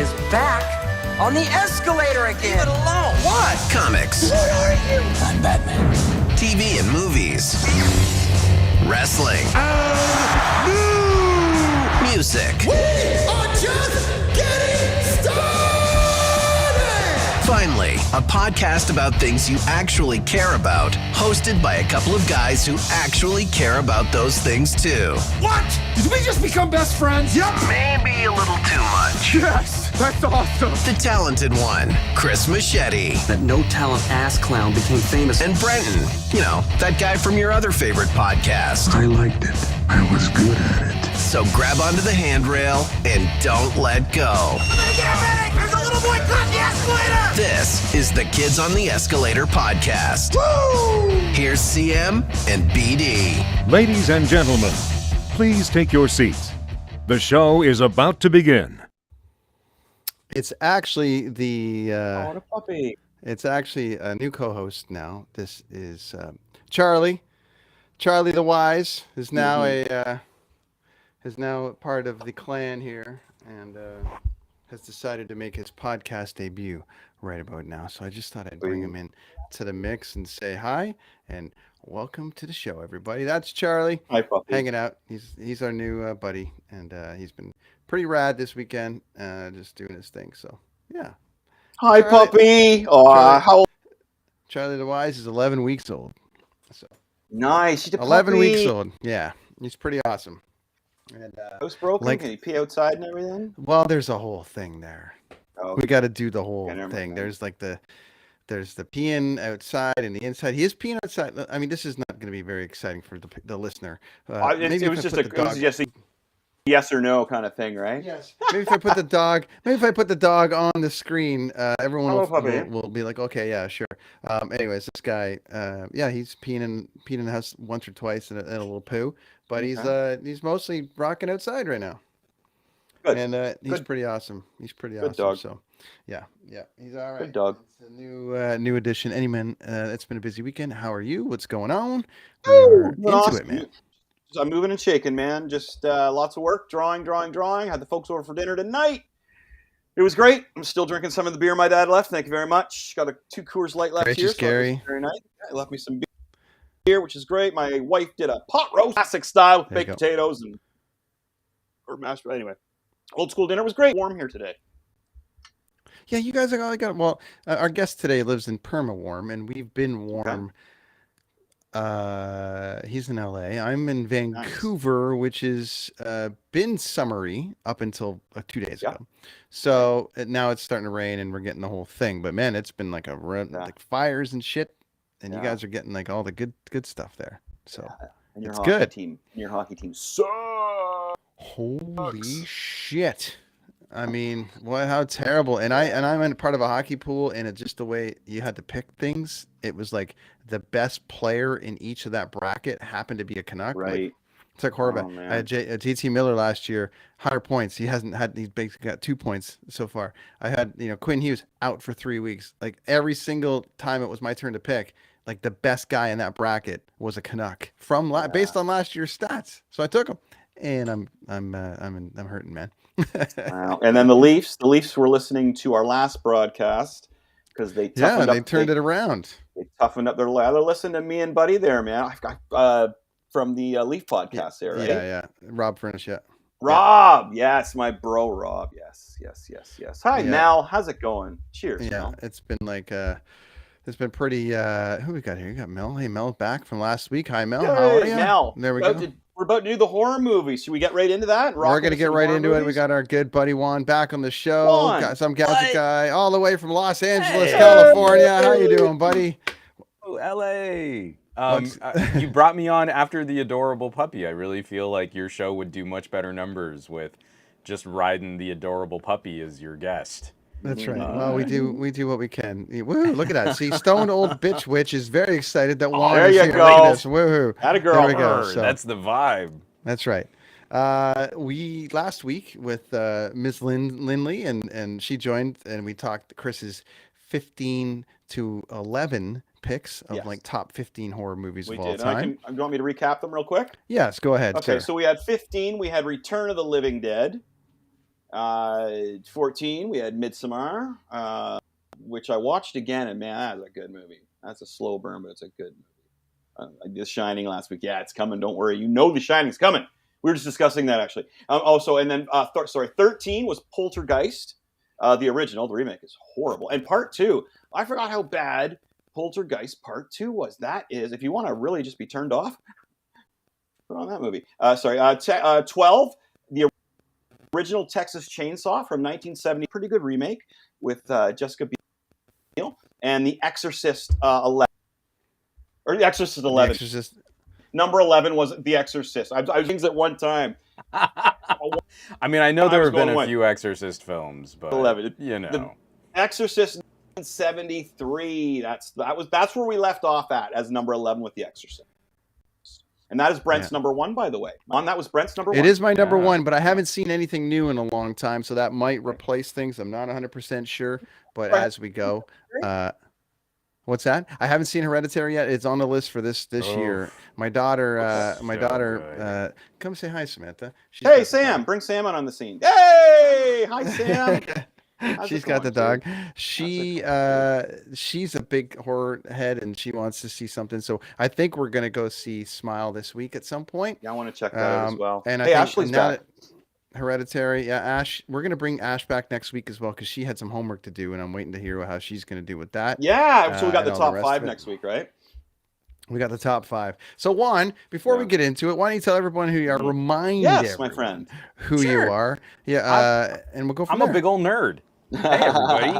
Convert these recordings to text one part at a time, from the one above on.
is back on the escalator again. Leave it alone. What? Comics. What are you? I'm Batman. TV and movies. Wrestling. Music. We are just getting started! Finally, a podcast about things you actually care about, hosted by a couple of guys who actually care about those things too. What? Did we just become best friends? Yep. Maybe a little too much. Yes, that's awesome. The talented one, Chris Machete. That no-talent ass clown became famous. And Brenton, you know, that guy from your other favorite podcast. I liked it. I was good at it. So grab onto the handrail and don't let go. There's a little boy caught the escalator! This is the Kids on the Escalator podcast. Woo! Here's CM and BD. Ladies and gentlemen, please take your seats. The show is about to begin. It's actually the What a puppy. it's actually a new co-host now. This is Charlie. Charlie the Wise is now is now part of the clan here and has decided to make his podcast debut right about now. So I just thought I'd bring him in to the mix and say hi and welcome to the show, everybody. That's Charlie. Hi, puppy. Hanging out. He's our new buddy, and he's been pretty rad this weekend, just doing his thing. So yeah. Hi, Charlie. puppy. Charlie. How Charlie the Wise is 11 weeks old. So nice. She's a 11 puppy. weeks old. Yeah, he's pretty awesome. And House broken? like- Can he pee outside and everything? well, there's a whole thing there. Oh, We got to do the whole Okay, never thing. mind. There's like there's the peeing outside and the inside. He is peeing outside. I mean, this is not going to be very exciting for the listener. it if was I just put a the dog- yes or no kind of thing, right? Yes. Maybe if I put the dog on the screen, everyone Hello, puppy. will be like, okay, yeah, sure. Anyways, this guy, he's peeing in the house once or twice and a little poo, but he's mostly rocking outside right now. Good. And he's Good. pretty awesome. He's pretty Good awesome. dog. So, yeah, he's all right. Good dog. It's a new addition. Anyway, it's been a busy weekend. How are you? What's going on? Woo! We're into Awesome. it, man. I'm moving and shaking, man. Just lots of work, drawing. Had the folks over for dinner tonight. It was great. I'm still drinking some of the beer my dad left. Thank you very much. Got 2 Coors Light left Gracious here. So that was Gary. very nice. He left me some beer, which is great. My wife did a pot roast, classic style, with There you baked go. potatoes or mashed. Anyway, old school dinner was great. Warm here today. Yeah, you guys are all got. Well, our guest today lives in Perma-Warm, and we've been warm. He's in LA. I'm in Vancouver, which is been summery up until 2 days Yeah. ago. So now it's starting to rain, and we're getting the whole thing. But man, it's been like like fires and shit, and you Yeah. guys are getting like all the good stuff there. So And your It's hockey good. team. And your hockey team sucks. holy shit. I mean, how terrible. And I'm in part of a hockey pool, and it's just the way you had to pick things. It was like the best player in each of that bracket happened to be a Canuck. Right. Like, it's like Horvath. Oh, man. I had JT Miller last year, 100 points. He's basically got 2 points so far. I had, Quinn Hughes out for 3 weeks. Like every single time it was my turn to pick, like the best guy in that bracket was a Canuck based on last year's stats. So I took him, and I'm hurting, man. Wow. And then the Leafs were listening to our last broadcast because they turned it around. They toughened up their ladder. Listen to me and Buddy there, man. I've got from the Leaf podcast there, right? Yeah. Rob Furnish, yeah. Rob, yes, my bro, Rob. Yes. Hi, Yeah. Mel. How's it going? Cheers, Yeah, Mel. it's been like it's been pretty. Who we got here? You got Mel. Hey, Mel, back from last week. Hi, Mel. How are Hey, you? Mel. There we go. We're about to do the horror movie. Should we get right into that? We're gonna get right into it. We got our good buddy Juan back on the show. Juan, Got some gadget guy all the way from Los Angeles, Hey. California. How you doing, buddy? Oh, LA. What's- You brought me on after the adorable puppy. I really feel like your show would do much better numbers with just riding the adorable puppy as your guest. That's right. Well, we do what we can. Woo! Look at that. See, Stone Old Bitch Witch is very excited that Juan there is you here. go. Look at this. Woohoo! Atta girl. There we go. Brr, So, that's the vibe. that's right. We last week with Miss Lindley, and she joined, and we talked Chris's 15 to 11 picks of Yes. like top 15 horror movies We of all did. time. Do you want me to recap them real quick? Yes, go ahead. Okay, sir. so we had 15. We had Return of the Living Dead. 14, we had Midsommar, which I watched again, and man, that's a good movie. That's a slow burn, but it's a good movie. The Shining last week. Yeah, it's coming. Don't worry. You know The Shining's coming. We were just discussing that, actually. And then 13 was Poltergeist. The original. The remake is horrible. And part 2, I forgot how bad Poltergeist Part 2 was. That is, if you want to really just be turned off, put on that movie. 12, the original Texas Chainsaw from 1970. Pretty good remake with Jessica Biel. And The Exorcist 11. Or The Exorcist 11. The Exorcist. Number 11 was The Exorcist. I was things at one time. I mean, I know there have been a few Exorcist films, but 11. You know, The Exorcist 1973. That's where we left off at as number 11 with The Exorcist. And that is Brent's number 1, by the way. That was Brent's number 1. It is my number 1, but I haven't seen anything new in a long time, so that might replace things. I'm not 100% sure, but as we go. What's that? I haven't seen Hereditary yet. It's on the list for this year. My daughter, come say hi, Samantha. Hey, Sam, bring Sam on the scene. Hey, hi, Sam. She's got the dog. She's a big horror head, and she wants to see something. So I think we're gonna go see Smile this week at some point. Yeah, I want to check that out as well. And hey, I Ashley's back. Hereditary, yeah. Ash, we're gonna bring Ash back next week as well because she had some homework to do, and I'm waiting to hear how she's gonna do with that. Yeah, so we got the top 5 next week, right? We got the top 5. So Juan, before we get into it, why don't you tell everyone who you are? Remind my friend, who you are. Yeah, and we'll go from there. I'm a big old nerd. Hey everybody,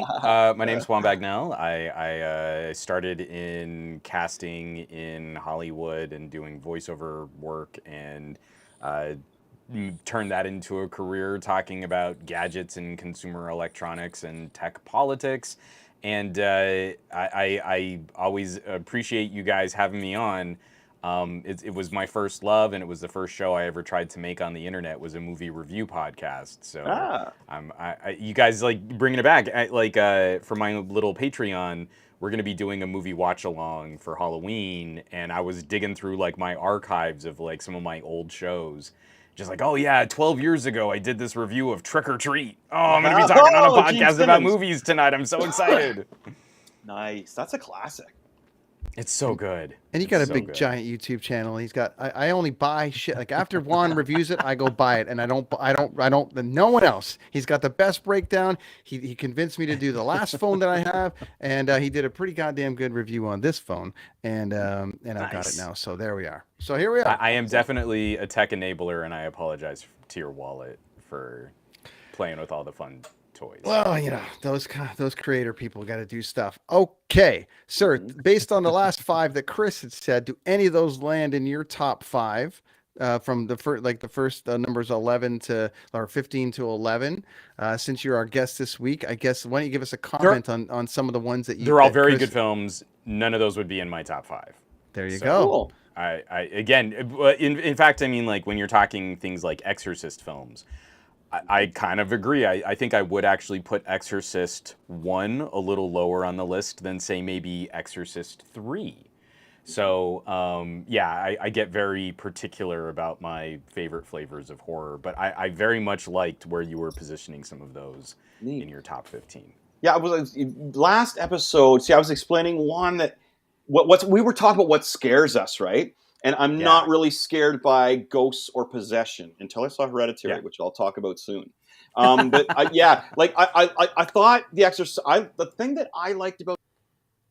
my name's Juan Bagnell. I started in casting in Hollywood and doing voiceover work, and turned that into a career talking about gadgets and consumer electronics and tech politics. And I always appreciate you guys having me on. It was my first love, and it was the first show I ever tried to make on the internet was a movie review podcast. So you guys like bringing it back. For my little Patreon, we're gonna be doing a movie watch along for Halloween, and I was digging through like my archives of like some of my old shows. Just like, oh yeah, 12 years ago I did this review of Trick or Treat. Oh, I'm gonna be talking on a podcast about movies tonight. I'm so excited. Nice, that's a classic. It's so good. And you got a big giant YouTube channel. He's got. I only buy shit. Like after Juan reviews it, I go buy it, and I don't. No one else. He's got the best breakdown. He convinced me to do the last phone that I have, and he did a pretty goddamn good review on this phone, and I've got it now. So there we are. So here we are. I am definitely a tech enabler, and I apologize to your wallet for playing with all the fun toys. Well, you know, those creator people got to do stuff. Okay, sir, based on the last 5 that Chris had said, do any of those land in your top 5 from the first numbers 11 to or 15 to 11? Since you're our guest this week, I guess why don't you give us a comment on some of the ones that you? They're all very good films. None of those would be in my top 5. There you go. Cool. In fact, I mean, like when you're talking things like Exorcist films. I kind of agree. I think I would actually put Exorcist 1 a little lower on the list than, say, maybe Exorcist 3. So, I get very particular about my favorite flavors of horror, but I very much liked where you were positioning some of those in your top 15. Yeah, last episode, I was explaining one that we were talking about what scares us, right? And I'm not really scared by ghosts or possession until I saw Hereditary, which I'll talk about soon. But I thought The Exorcist. The thing that I liked about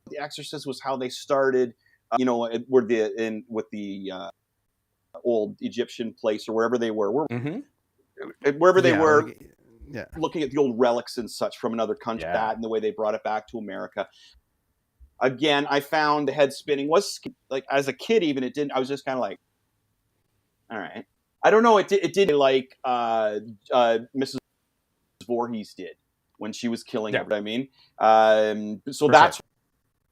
The Exorcist was how they started. With the old Egyptian place or wherever they were, wherever they were, looking at the old relics and such from another country, that and the way they brought it back to America. Again, I found the head spinning was like as a kid, even it didn't. I was just kind of like, all right. I don't know. It did like Mrs. Voorhees did when she was killing it. I mean, that's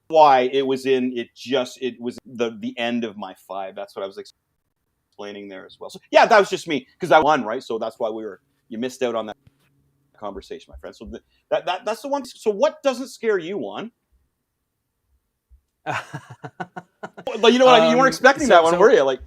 why it was in. It was the end of my 5. That's what I was explaining there as well. So yeah, that was just me because I won, right? So that's why you missed out on that conversation, my friend. So that's the one. So what doesn't scare you, Juan? But you know what I mean? You weren't expecting that one, were you? Like,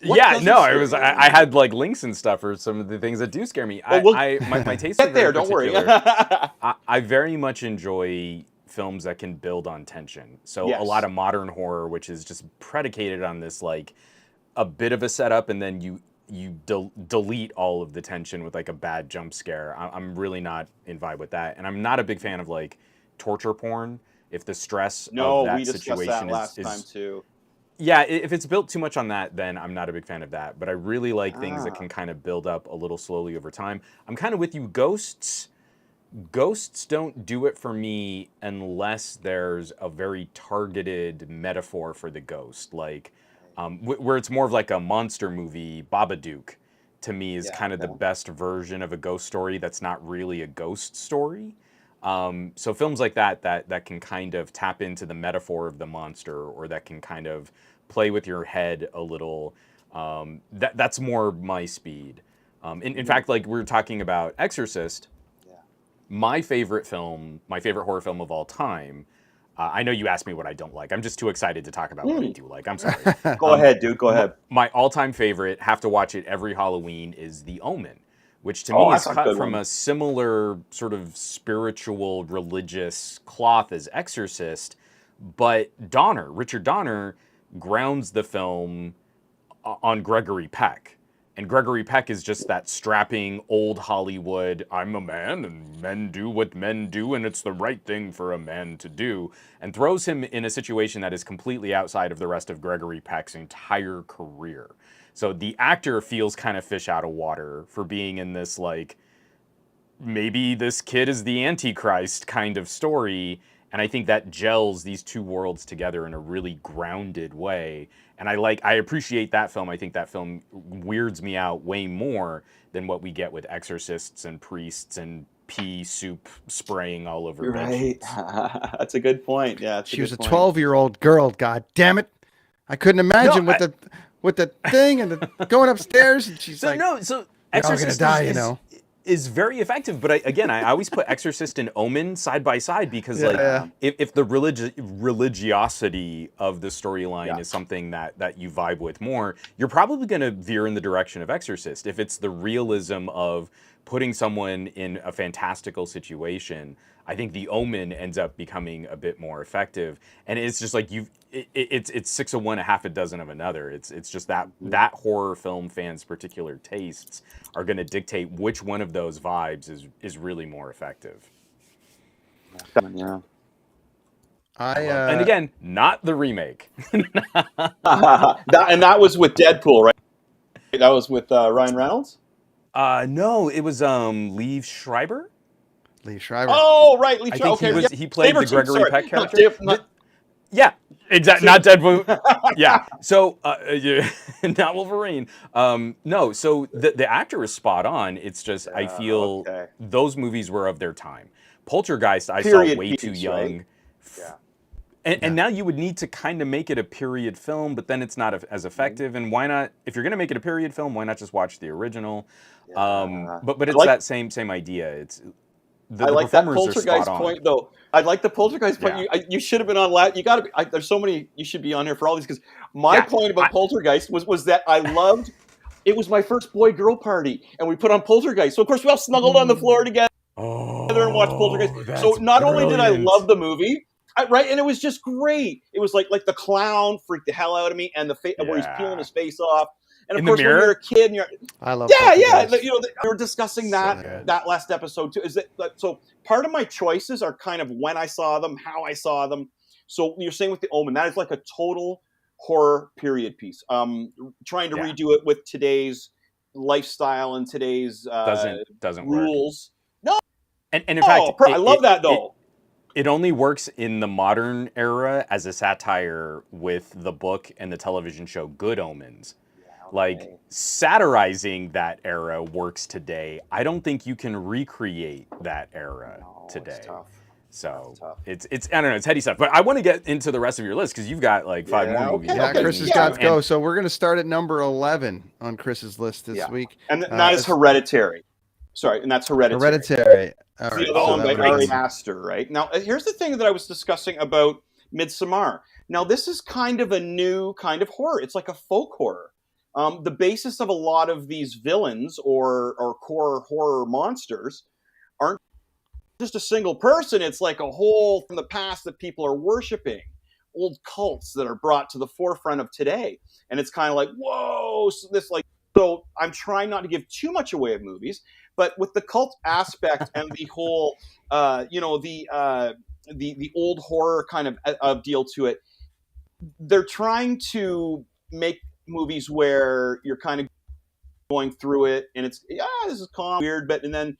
I had like links and stuff for some of the things that do scare me. My taste get there. Don't worry. I very much enjoy films that can build on tension. So a lot of modern horror, which is just predicated on this like a bit of a setup, and then you delete all of the tension with like a bad jump scare. I'm really not in vibe with that, and I'm not a big fan of like torture porn. If the stress of that we discussed situation that last is time too. Yeah, if it's built too much on that, then I'm not a big fan of that. But I really like things that can kind of build up a little slowly over time. I'm kind of with you. Ghosts don't do it for me unless there's a very targeted metaphor for the ghost. Like, where it's more of like a monster movie, Babadook, to me is kind of the best version of a ghost story that's not really a ghost story. So films like that can kind of tap into the metaphor of the monster, or that can kind of play with your head a little. That's more my speed. In fact, like we were talking about Exorcist, my favorite horror film of all time. I know you asked me what I don't like. I'm just too excited to talk about what I do like. I'm sorry. Go ahead, dude. Go ahead. My all-time favorite, have to watch it every Halloween, is The Omen, which to me is cut from a similar sort of spiritual, religious cloth as Exorcist, but Richard Donner, grounds the film on Gregory Peck. And Gregory Peck is just that strapping old Hollywood, I'm a man and men do what men do and it's the right thing for a man to do, and throws him in a situation that is completely outside of the rest of Gregory Peck's entire career. So the actor feels kind of fish out of water for being in this, like, maybe this kid is the Antichrist kind of story. And I think that gels these two worlds together in a really grounded way. And I appreciate that film. I think that film weirds me out way more than what we get with exorcists and priests and pea soup spraying all over. Right. That's a good point. Yeah. She was a 12-year-old girl. God damn it. I couldn't imagine with the thing and the going upstairs. And she's like, Exorcist gonna die, is very effective, but I always put Exorcist and Omen side by side because if the religiosity of the storyline is something that you vibe with more, you're probably going to veer in the direction of Exorcist. If it's the realism of putting someone in a fantastical situation, I think The Omen ends up becoming a bit more effective. And it's just like it's 6 of one, a half a dozen of another. It's just that horror film fans' particular tastes are going to dictate which one of those vibes is really more effective. Yeah. And again, not the remake. That was with Deadpool, right? That was with Ryan Reynolds? No, it was Liev Schreiber. Liev Schreiber. Oh, right, Liev Schreiber. Okay, he played the Gregory Peck character. Yeah, exactly. Not Deadpool. Yeah. So, not Wolverine. No. So the actor is spot on. It's just I feel those movies were of their time. Poltergeist, I saw way too young. Right? Yeah. And now you would need to kind of make it a period film, but then it's not as effective. And why not? If you're going to make it a period film, why not just watch the original? But it's that same idea. It's I like that Poltergeist point, though. I like the Poltergeist point. Yeah. You should have been on. You got to be. There's so many. You should be on here for all these because my point about Poltergeist was that I loved. It was my first boy-girl party, and we put on Poltergeist. So of course we all snuggled on the floor together and watched Poltergeist. So not only did I love the movie, and it was just great. It was like the clown freaked the hell out of me, and where he's peeling his face off. And of course, when you're a kid, and I love we were discussing that last episode too. Is that so? Part of my choices are kind of when I saw them, how I saw them. So you're saying with The Omen, that is like a total horror period piece. Trying to redo it with today's lifestyle and today's doesn't rules. Work. No, and in fact, I love that though. It only works in the modern era as a satire with the book and the television show Good Omens. Like, satirizing that era works today. I don't think you can recreate that era today. It's tough. So it's I don't know, it's heady stuff. But I want to get into the rest of your list because you've got like 5 more movies. Yeah, Chris has got to go. So we're going to start at number 11 on Chris's list this week. And that is Hereditary. Sorry, and that's Hereditary. Hereditary. All right. The other one by Ari Aster, right? Now, here's the thing that I was discussing about Midsommar. Now, this is kind of a new kind of horror. It's like a folk horror. the basis of a lot of these villains or core horror monsters aren't just a single person. It's like a whole from the past that people are worshiping, old cults that are brought to the forefront of today. And it's kind of like, whoa, so I'm trying not to give too much away of movies, but with the cult aspect and the whole, the old horror kind of deal to it, they're trying to make movies where you're kind of going through it and it's, this is calm, weird, and then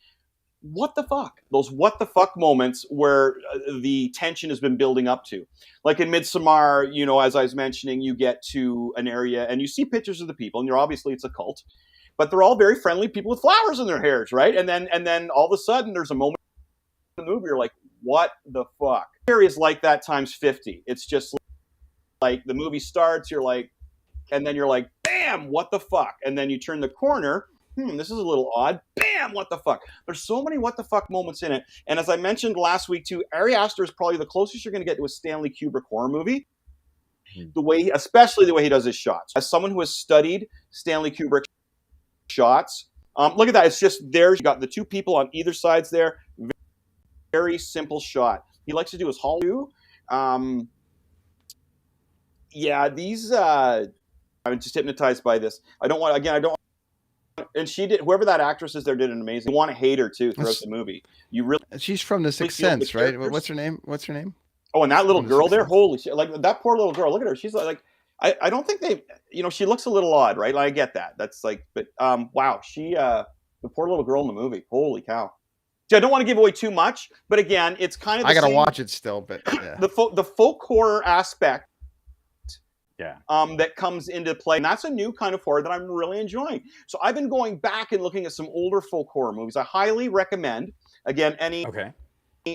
what the fuck? Those what the fuck moments where the tension has been building up to. Like in Midsommar, as I was mentioning, you get to an area and you see pictures of the people, and obviously it's a cult, but they're all very friendly people with flowers in their hairs, right? And then all of a sudden there's a moment in the movie you're like, what the fuck? Areas like that times 50. It's just like the movie starts, you're like, and then you're like, bam, what the fuck? And then you turn the corner, this is a little odd. Bam, what the fuck? There's so many what the fuck moments in it. And as I mentioned last week too, Ari Aster is probably the closest you're going to get to a Stanley Kubrick horror movie. Especially the way he does his shots. As someone who has studied Stanley Kubrick shots, look at that. It's just there. You got the two people on either sides there. Very simple shot. He likes to do his Hollywood. These. I'm just hypnotized by this. I don't want. And she did. Whoever that actress is there did an amazing. You want to hate her too throughout the movie. You really. She's from The Sixth Sense, right? What's her name? Oh, and that little girl there. Holy shit! Like that poor little girl. Look at her. She's like. I don't think they. She looks a little odd, right? I get that. That's like. But wow. She. The poor little girl in the movie. Holy cow. I don't want to give away too much, but again, it's kind of. I gotta watch it still, but yeah. the folk horror aspect. That comes into play. And that's a new kind of horror that I'm really enjoying. So I've been going back and looking at some older folk horror movies. I highly recommend, again, any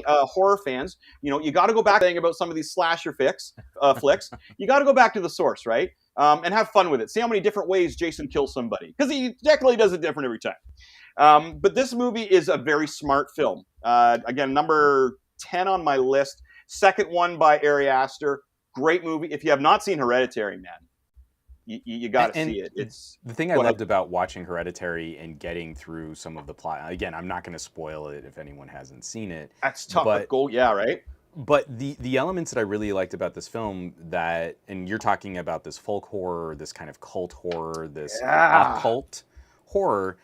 horror fans, you got to go back thinking about some of these slasher flicks. You got to go back to the source, right? And have fun with it. See how many different ways Jason kills somebody. Because he definitely does it different every time. But this movie is a very smart film. Again, number 10 on my list. Second one by Ari Aster. Great movie. If you have not seen Hereditary, man, you got to see it. It's the thing I loved about watching Hereditary and getting through some of the plot. Again, I'm not going to spoil it if anyone hasn't seen it. That's tough. But right? But the elements that I really liked about this film and you're talking about this folk horror, this kind of cult horror, this occult horror.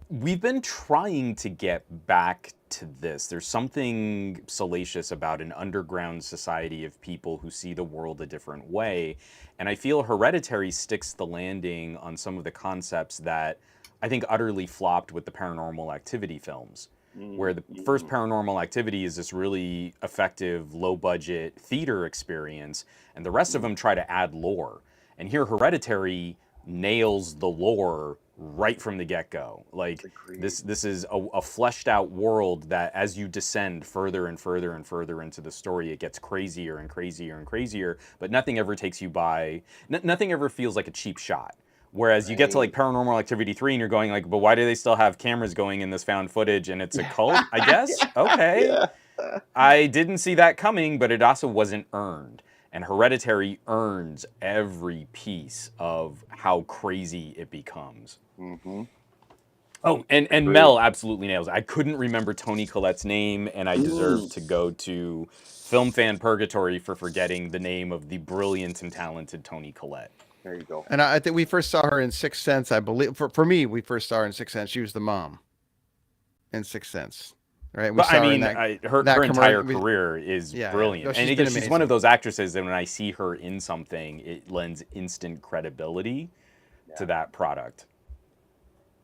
We've been trying to get back to this. There's something salacious about an underground society of people who see the world a different way. And I feel Hereditary sticks the landing on some of the concepts that I think utterly flopped with the Paranormal Activity films, where the first Paranormal Activity is this really effective, low-budget theater experience, and the rest of them try to add lore. And here Hereditary nails the lore right from the get-go. Like this is a fleshed out world that as you descend further and further and further into the story, it gets crazier and crazier and crazier, but nothing ever takes you by, nothing ever feels like a cheap shot. Whereas you get to like Paranormal Activity 3 and you're going like, but why do they still have cameras going in this found footage and it's a cult, I guess? Okay. Yeah. I didn't see that coming, but it also wasn't earned. And Hereditary earns every piece of how crazy it becomes. Mm-hmm. Oh, and Mel absolutely nails it. I couldn't remember Toni Collette's name, and I deserve to go to Film Fan Purgatory for forgetting the name of the brilliant and talented Toni Collette. There you go. And I think we first saw her in Sixth Sense, I believe. For me, we first saw her in Sixth Sense. She was the mom in Sixth Sense. Right? But I mean, her entire career is brilliant. No, and again, she's one of those actresses that when I see her in something, it lends instant credibility to that product.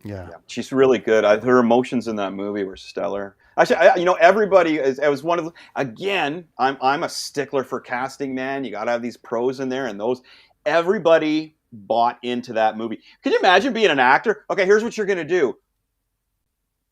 Yeah. She's really good. Her emotions in that movie were stellar. Actually, everybody is. I was one of the, again. I'm a stickler for casting, man. You got to have these pros in there, and those. Everybody bought into that movie. Can you imagine being an actor? Okay, here's what you're gonna do.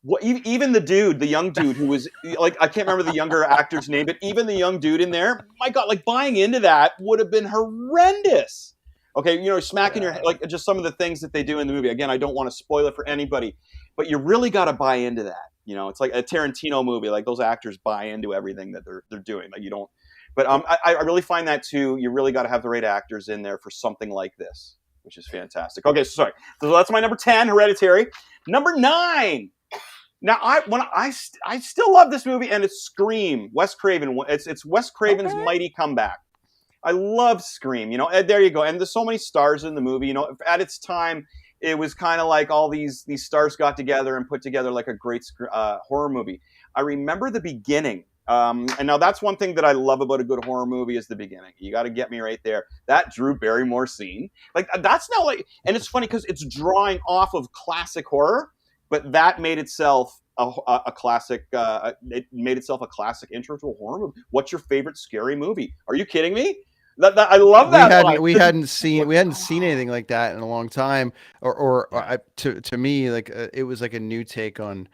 What, even the young dude who was like, I can't remember the younger actor's name, but even the young dude in there, my God, like buying into that would have been horrendous. Okay, smacking your head, like just some of the things that they do in the movie. Again, I don't want to spoil it for anybody, but you really got to buy into that. It's like a Tarantino movie. Like those actors buy into everything that they're doing. Like you don't. But I really find that too. You really got to have the right actors in there for something like this. which is fantastic. Okay, so sorry. So that's my number 10, Hereditary. Number 9. Now, I still love this movie, and it's Scream. Wes Craven. It's Wes Craven's mighty comeback. I love Scream. You know, and there you go. And there's so many stars in the movie. You know, at its time, it was kind of like all these stars got together and put together like a great horror movie. I remember the beginning. And now that's one thing that I love about a good horror movie is the beginning. You got to get me right there. That Drew Barrymore scene, like that's not like, and it's funny because it's drawing off of classic horror, but that made itself a classic. It made itself a classic intro to a horror movie. What's your favorite scary movie? Are you kidding me? I love that. We hadn't seen anything like that in a long time, to me, like it was like a new take on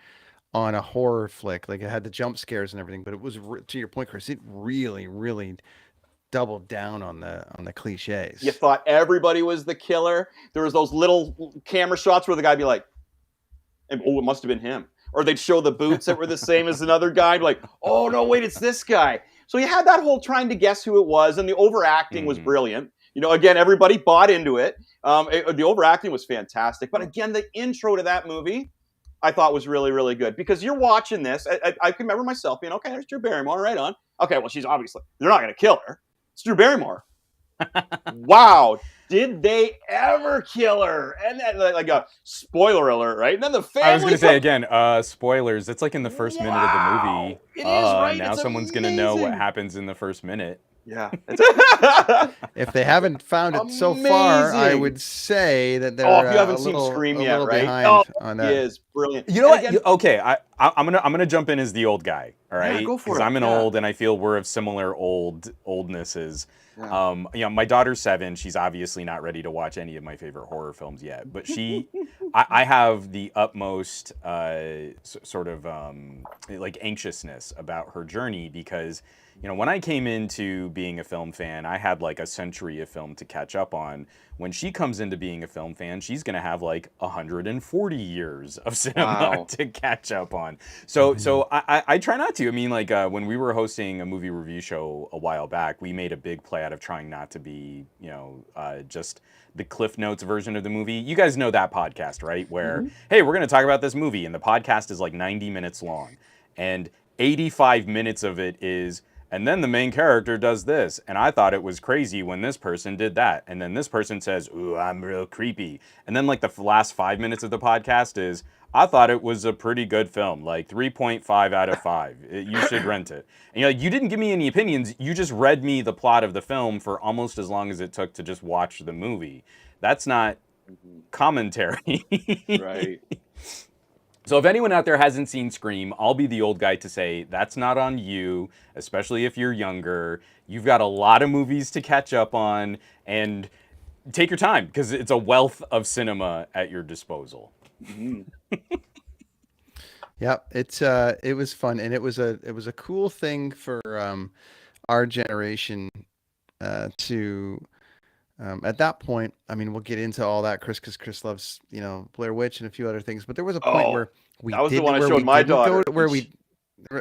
a horror flick. Like it had the jump scares and everything, but it was, to your point, Chris, it really doubled down on the cliches. You thought everybody was the killer. There was those little camera shots where the guy'd be like, "Oh, it must have been him," or they'd show the boots that were the same as another guy. Like, "Oh no, wait, it's this guy." So you had that whole trying to guess who it was, and the overacting was brilliant. You know, again, everybody bought into it. The overacting was fantastic. But again, the intro to that movie, I thought was really, really good. Because you're watching this, I can remember myself being, okay, there's Drew Barrymore, right on. Okay, well, she's obviously, they're not going to kill her. It's Drew Barrymore. Wow, did they ever kill her? And then, like a spoiler alert, right? And then the family. I was going to say again, spoilers. It's like in the first minute of the movie. It is, right? Now it's someone's going to know what happens in the first minute. Yeah. If they haven't found it so far, I would say that they're if you haven't seen Scream yet, right? On that. He is brilliant. You know what? Okay, I'm gonna jump in as the old guy. All right, go for it. Because I'm an old, and I feel we're of similar oldnesses. Yeah. You know, my daughter's 7. She's obviously not ready to watch any of my favorite horror films yet, but I have the utmost sort of like anxiousness about her journey because, you know, when I came into being a film fan, I had like a century of film to catch up on. When she comes into being a film fan, she's going to have like 140 years of cinema to catch up on. So I try not to. I mean, like when we were hosting a movie review show a while back, we made a big play out of trying not to be, you know, just the Cliff Notes version of the movie. You guys know that podcast, right? Where, hey, we're going to talk about this movie, and the podcast is like 90 minutes long. And 85 minutes of it is, and then the main character does this, and I thought it was crazy when this person did that, and then this person says, "Ooh, I'm real creepy," and then like the last 5 minutes of the podcast is, I thought it was a pretty good film, like 3.5 out of 5. You should rent it. And you're like, you didn't give me any opinions. You just read me the plot of the film for almost as long as it took to just watch the movie. That's not commentary. Right. So if anyone out there hasn't seen Scream, I'll be the old guy to say that's not on you, especially if you're younger. You've got a lot of movies to catch up on, and take your time because it's a wealth of cinema at your disposal. Yeah, it was fun, and it was a cool thing for our generation to. At that point, I mean, we'll get into all that, Chris, because Chris loves, you know, Blair Witch and a few other things. But there was a point where we that was the one I showed my daughter.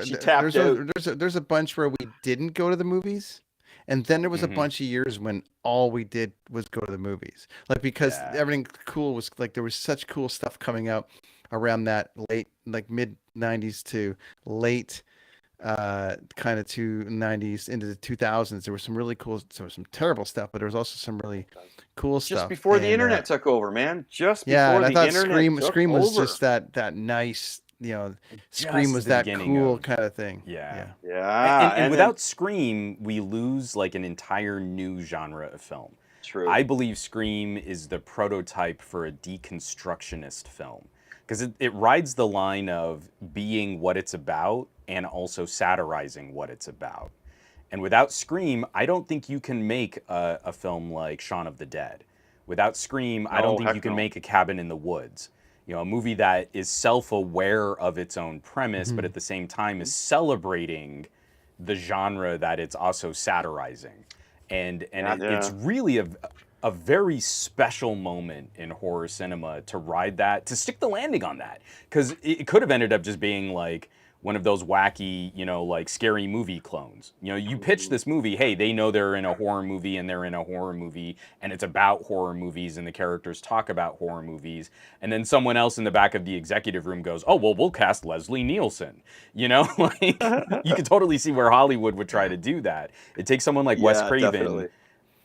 She tapped out. There's a bunch where we didn't go to the movies, and then there was a bunch of years when all we did was go to the movies, like because everything cool was like there was such cool stuff coming out around that late, like mid '90s to late. Kind of 90s into the 2000s. There was some really cool, there was some terrible stuff, but there was also some really cool stuff. Just before the internet took over, man. Just before and I thought internet Scream was over. just that nice, you know, Scream was that cool kind of thing. Yeah. And without Scream, we lose like an entire new genre of film. True. I believe Scream is the prototype for a deconstructionist film because it rides the line of being what it's about and also satirizing what it's about. And without Scream, I don't think you can make a film like Shaun of the Dead. Without Scream, I don't think you can make A Cabin in the Woods. You know, a movie that is self-aware of its own premise, but at the same time is celebrating the genre that it's also satirizing. And it's really a very special moment in horror cinema to ride that, to stick the landing on that. Because it could have ended up just being like, one of those wacky, like scary movie clones. You pitch this movie, hey, they know they're in a horror movie and they're in a horror movie and it's about horror movies and the characters talk about horror movies. And then someone else in the back of the executive room goes, oh, well, we'll cast Leslie Nielsen. Like you can totally see where Hollywood would try to do that. It takes someone like Wes Craven definitely.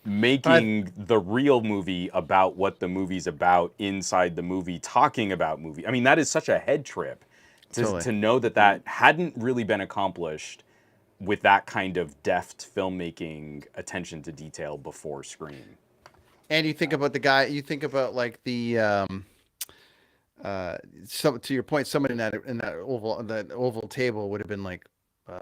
making the real movie about what the movie's about inside the movie, talking about movie. I mean, that is such a head trip to know that hadn't really been accomplished with that kind of deft filmmaking attention to detail before Scream. And you think about the guy, you think about like the to your point, someone in that oval table would have been like,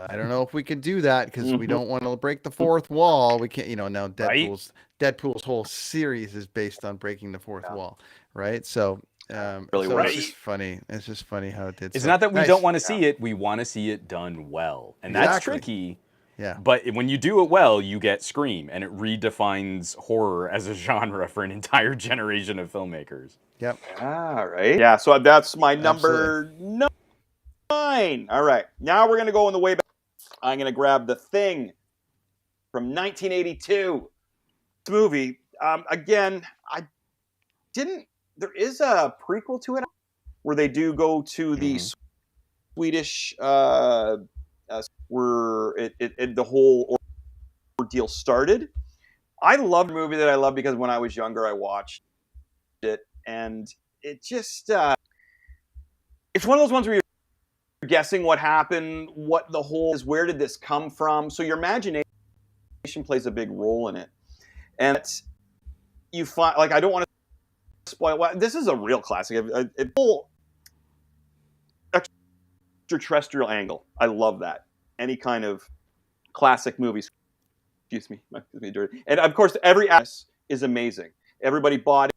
I don't know if we can do that because we don't want to break the fourth wall. We can't, now Deadpool's whole series is based on breaking the fourth wall, right? So it's just funny. It's just funny how it did. It's not that we don't want to see it; we want to see it done well, and that's tricky. Yeah. But when you do it well, you get Scream, and it redefines horror as a genre for an entire generation of filmmakers. Yep. All right. Yeah. So that's my number 9. All right. Now we're gonna go in the way back. I'm gonna grab The Thing from 1982. This movie. Again, there is a prequel to it where they do go to the Swedish, where the whole ordeal started. I loved the movie that I loved because when I was younger, I watched it, and it just, it's one of those ones where you're guessing what happened, what the whole is, where did this come from? So your imagination plays a big role in it. And you find, like, I don't want to spoil. Well, this is a real classic. A full extraterrestrial angle. I love that. Any kind of classic movies. Excuse me, dirty. And of course, every act is amazing. Everybody bought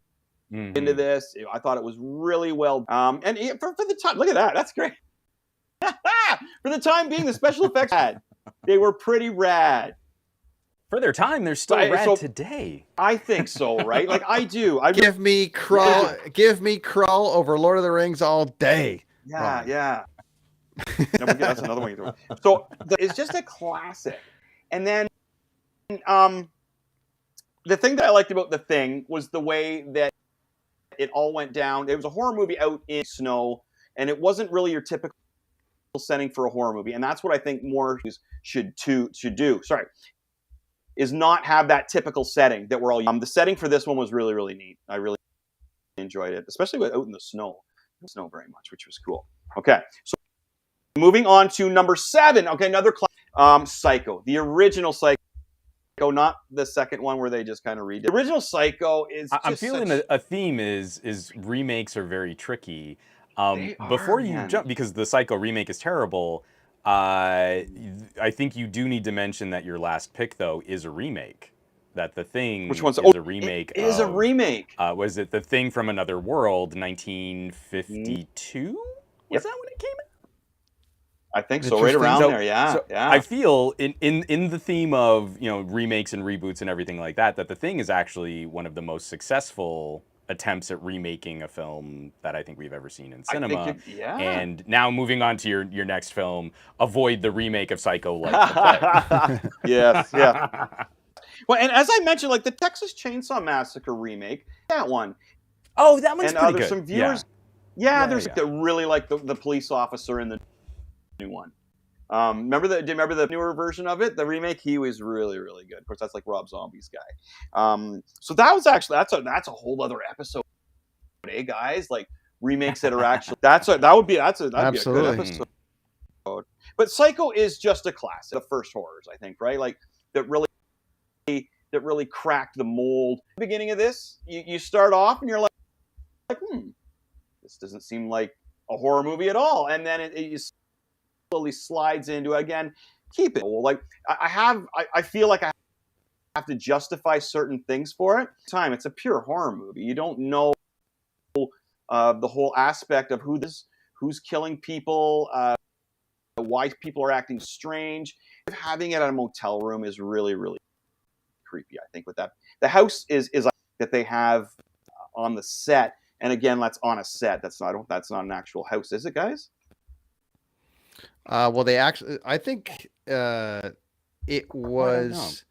into this. I thought it was really well. And for the time, look at that. That's great. For the time being, the special effects they were pretty rad. For their time, they're still rad today. I think so, right? Like I do. Give me Krull over Lord of the Rings all day. Yeah, yeah. No, that's another one. So it's just a classic. And then the thing that I liked about The Thing was the way that it all went down. It was a horror movie out in snow, and it wasn't really your typical setting for a horror movie. And that's what I think more should do. Sorry. Is not have that typical setting that we're all the setting for this one was really, really neat. I really enjoyed it, especially out in the snow. Snow very much, which was cool. Okay, so moving on to number 7. Okay, another Psycho, the original Psycho, not the second one where they just kind of redid. The original Psycho is. I'm feeling a theme is remakes are very tricky. Before you jump, because the Psycho remake is terrible. I think you do need to mention that your last pick, though, is a remake. That The Thing is a remake. It is a remake. Was it The Thing from Another World, 1952? Was that when it came out? I think so, right around there, yeah. Yeah. I feel in the theme of remakes and reboots and everything like that The Thing is actually one of the most successful attempts at remaking a film that I think we've ever seen in cinema. And now moving on to your next film, avoid the remake of Psycho like the plague. Yes, yeah. Well, and as I mentioned, like the Texas Chainsaw Massacre remake, that one. Oh, that one's pretty good. There's some viewers. Yeah, there's that really like the police officer in the new one. Remember the newer version of it, the remake? He was really, really good. Of course, that's like Rob Zombie's guy. So that was actually that's a whole other episode. Hey guys, like remakes that are actually that'd be a good episode. But Psycho is just a classic. The first horrors, I think, right? Like that really cracked the mold. At the beginning of this, you start off and you're like, this doesn't seem like a horror movie at all, and then it slowly slides into, again, keep it. Like I feel like I have to justify certain things for it. It's a pure horror movie. You don't know the whole aspect of who's killing people, why people are acting strange. Having it at a motel room is really, really creepy. I think with that, the house is that they have on the set, and again, that's on a set. That's not an actual house, is it, guys? Well, they actually, I think it was.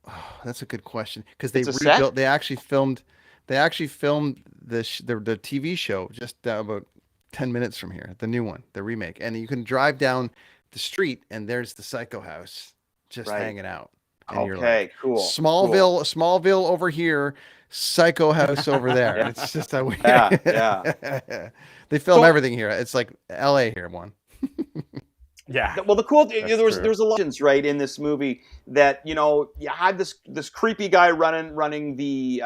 Oh, that's a good question because they It's a rebuilt. set? They actually filmed. They actually filmed the TV show just about 10 minutes from here. The new one, the remake, and you can drive down the street and there's the Psycho house just Right. hanging out. And you're Okay, like, cool. Smallville over here, Psycho house over there. Yeah. It's just a weird. Yeah. They film So- everything here. It's like LA here, one. Yeah. Well, the cool thing, That's there was true. a legends, right, in this movie that, you know, you had this creepy guy running the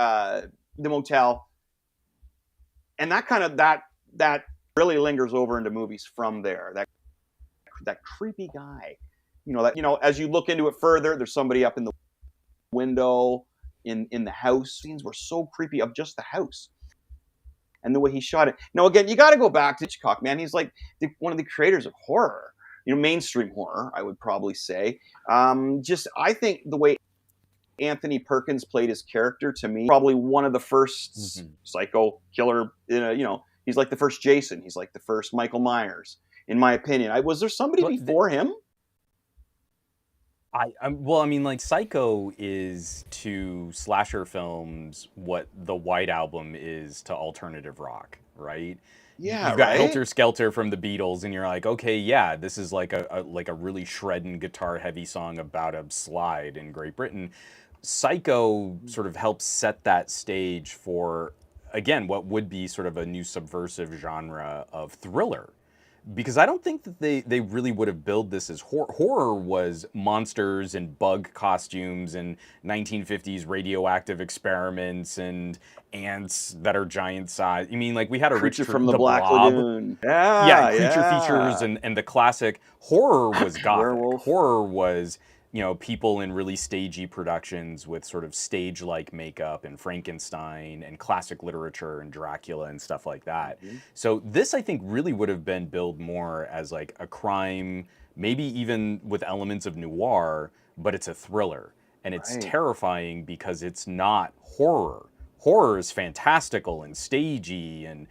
motel, and that really lingers over into movies from there. That creepy guy, as you look into it further, there's somebody up in the window in the house. Scenes were so creepy of just the house and the way he shot it. Now, again, you got to go back to Hitchcock, man. He's like one of the creators of horror. Mainstream horror, I would probably say. I think the way Anthony Perkins played his character, to me, probably one of the first psycho killer. He's like the first Jason. He's like the first Michael Myers, in my opinion. Was there somebody before him? Psycho is to slasher films what the White Album is to alternative rock, right? Yeah, you've got right? Helter Skelter from the Beatles, and you're like, okay, yeah, this is like a really shredding guitar heavy song about a slide in Great Britain. Psycho sort of helps set that stage for, again, what would be sort of a new subversive genre of thriller. Because I don't think that they really would have billed this as horror. Horror was monsters and bug costumes and 1950s radioactive experiments and ants that are giant size. I mean, like, we had a Creature rich from the Black Blob. Lagoon. Creature features and the classic. Horror was gothic. Werewolf. Horror was, people in really stagey productions with sort of stage-like makeup and Frankenstein and classic literature and Dracula and stuff like that. So this, I think, really would have been billed more as like a crime, maybe even with elements of noir, but it's a thriller. And it's terrifying because it's not horror. Horror is fantastical and stagey and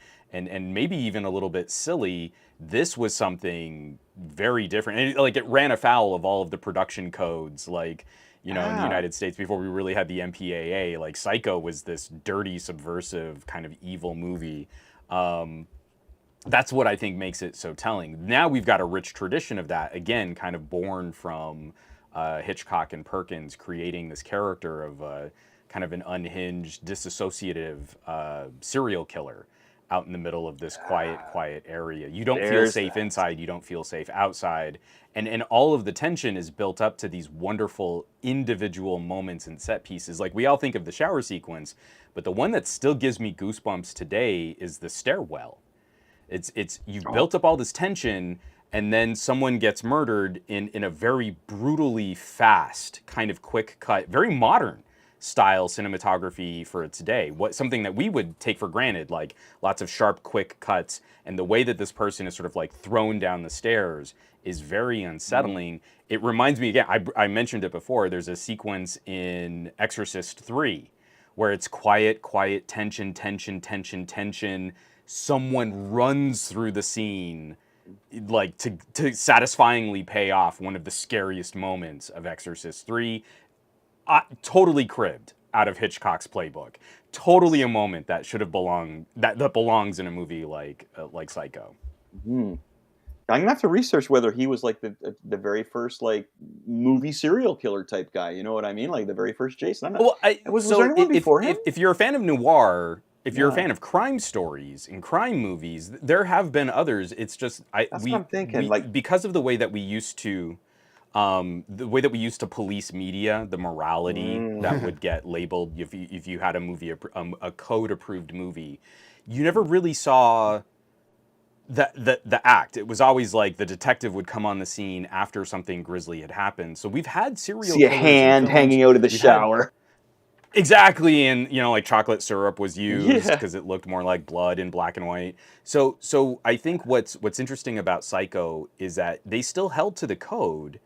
maybe even a little bit silly. This was something very different. And it ran afoul of all of the production codes, in the United States before we really had the MPAA. Like, Psycho was this dirty, subversive kind of evil movie. That's what I think makes it so telling. Now we've got a rich tradition of that, again, kind of born from Hitchcock and Perkins creating this character of kind of an unhinged, disassociative serial killer out in the middle of this quiet area. You don't feel safe inside, you don't feel safe outside. And all of the tension is built up to these wonderful individual moments and set pieces. Like, we all think of the shower sequence, but the one that still gives me goosebumps today is the stairwell. You've built up all this tension, and then someone gets murdered in a very brutally fast, kind of quick cut, very modern style cinematography for its day. Something that we would take for granted, like lots of sharp, quick cuts, and the way that this person is sort of like thrown down the stairs is very unsettling. It reminds me, again, I mentioned it before, there's a sequence in Exorcist 3 where it's quiet, tension. Someone runs through the scene like to satisfyingly pay off one of the scariest moments of Exorcist 3. Totally cribbed out of Hitchcock's playbook. Totally a moment that should have belonged, that belongs in a movie like Psycho. I'm gonna have to research whether he was like the very first like movie serial killer type guy. You know what I mean? Like the very first Jason. Was there anyone before him? If you're a fan of noir, if you're a fan of crime stories and crime movies, there have been others. It's just what I'm thinking. Because of the way that we used to. The way that we used to police media, the morality that would get labeled if you had a movie, a code-approved movie, you never really saw the act. It was always like the detective would come on the scene after something grisly had happened. So we've had serial See a killers hand hanging out of the shower. Exactly, and like chocolate syrup was used because it looked more like blood in black and white. So I think what's interesting about Psycho is that they still held to the code.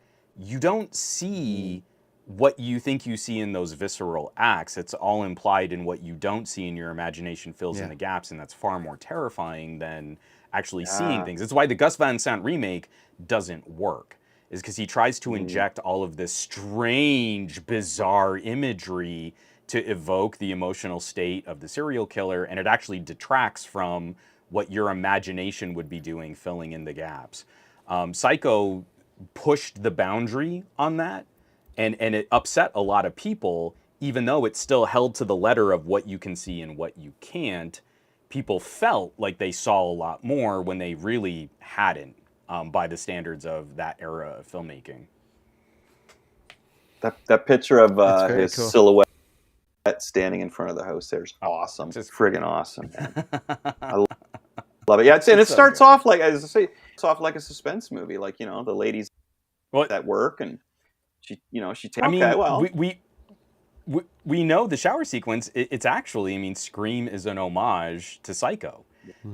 You don't see what you think you see in those visceral acts. It's all implied in what you don't see, and your imagination fills in the gaps, and that's far more terrifying than actually seeing things. It's why the Gus Van Sant remake doesn't work, is because he tries to inject all of this strange, bizarre imagery to evoke the emotional state of the serial killer, and it actually detracts from what your imagination would be doing, filling in the gaps. Psycho pushed the boundary on that, and it upset a lot of people, even though it still held to the letter of what you can see and what you can't. People felt like they saw a lot more when they really hadn't, by the standards of that era of filmmaking. That picture of his cool. silhouette standing in front of the house there is awesome. Just friggin' awesome, man. I love it. Yeah, and it starts off like, as I say, it's off like a suspense movie. Like, you know, the ladies at work, and she takes. I mean, okay, well, we know the shower sequence. It's actually, I mean, Scream is an homage to Psycho,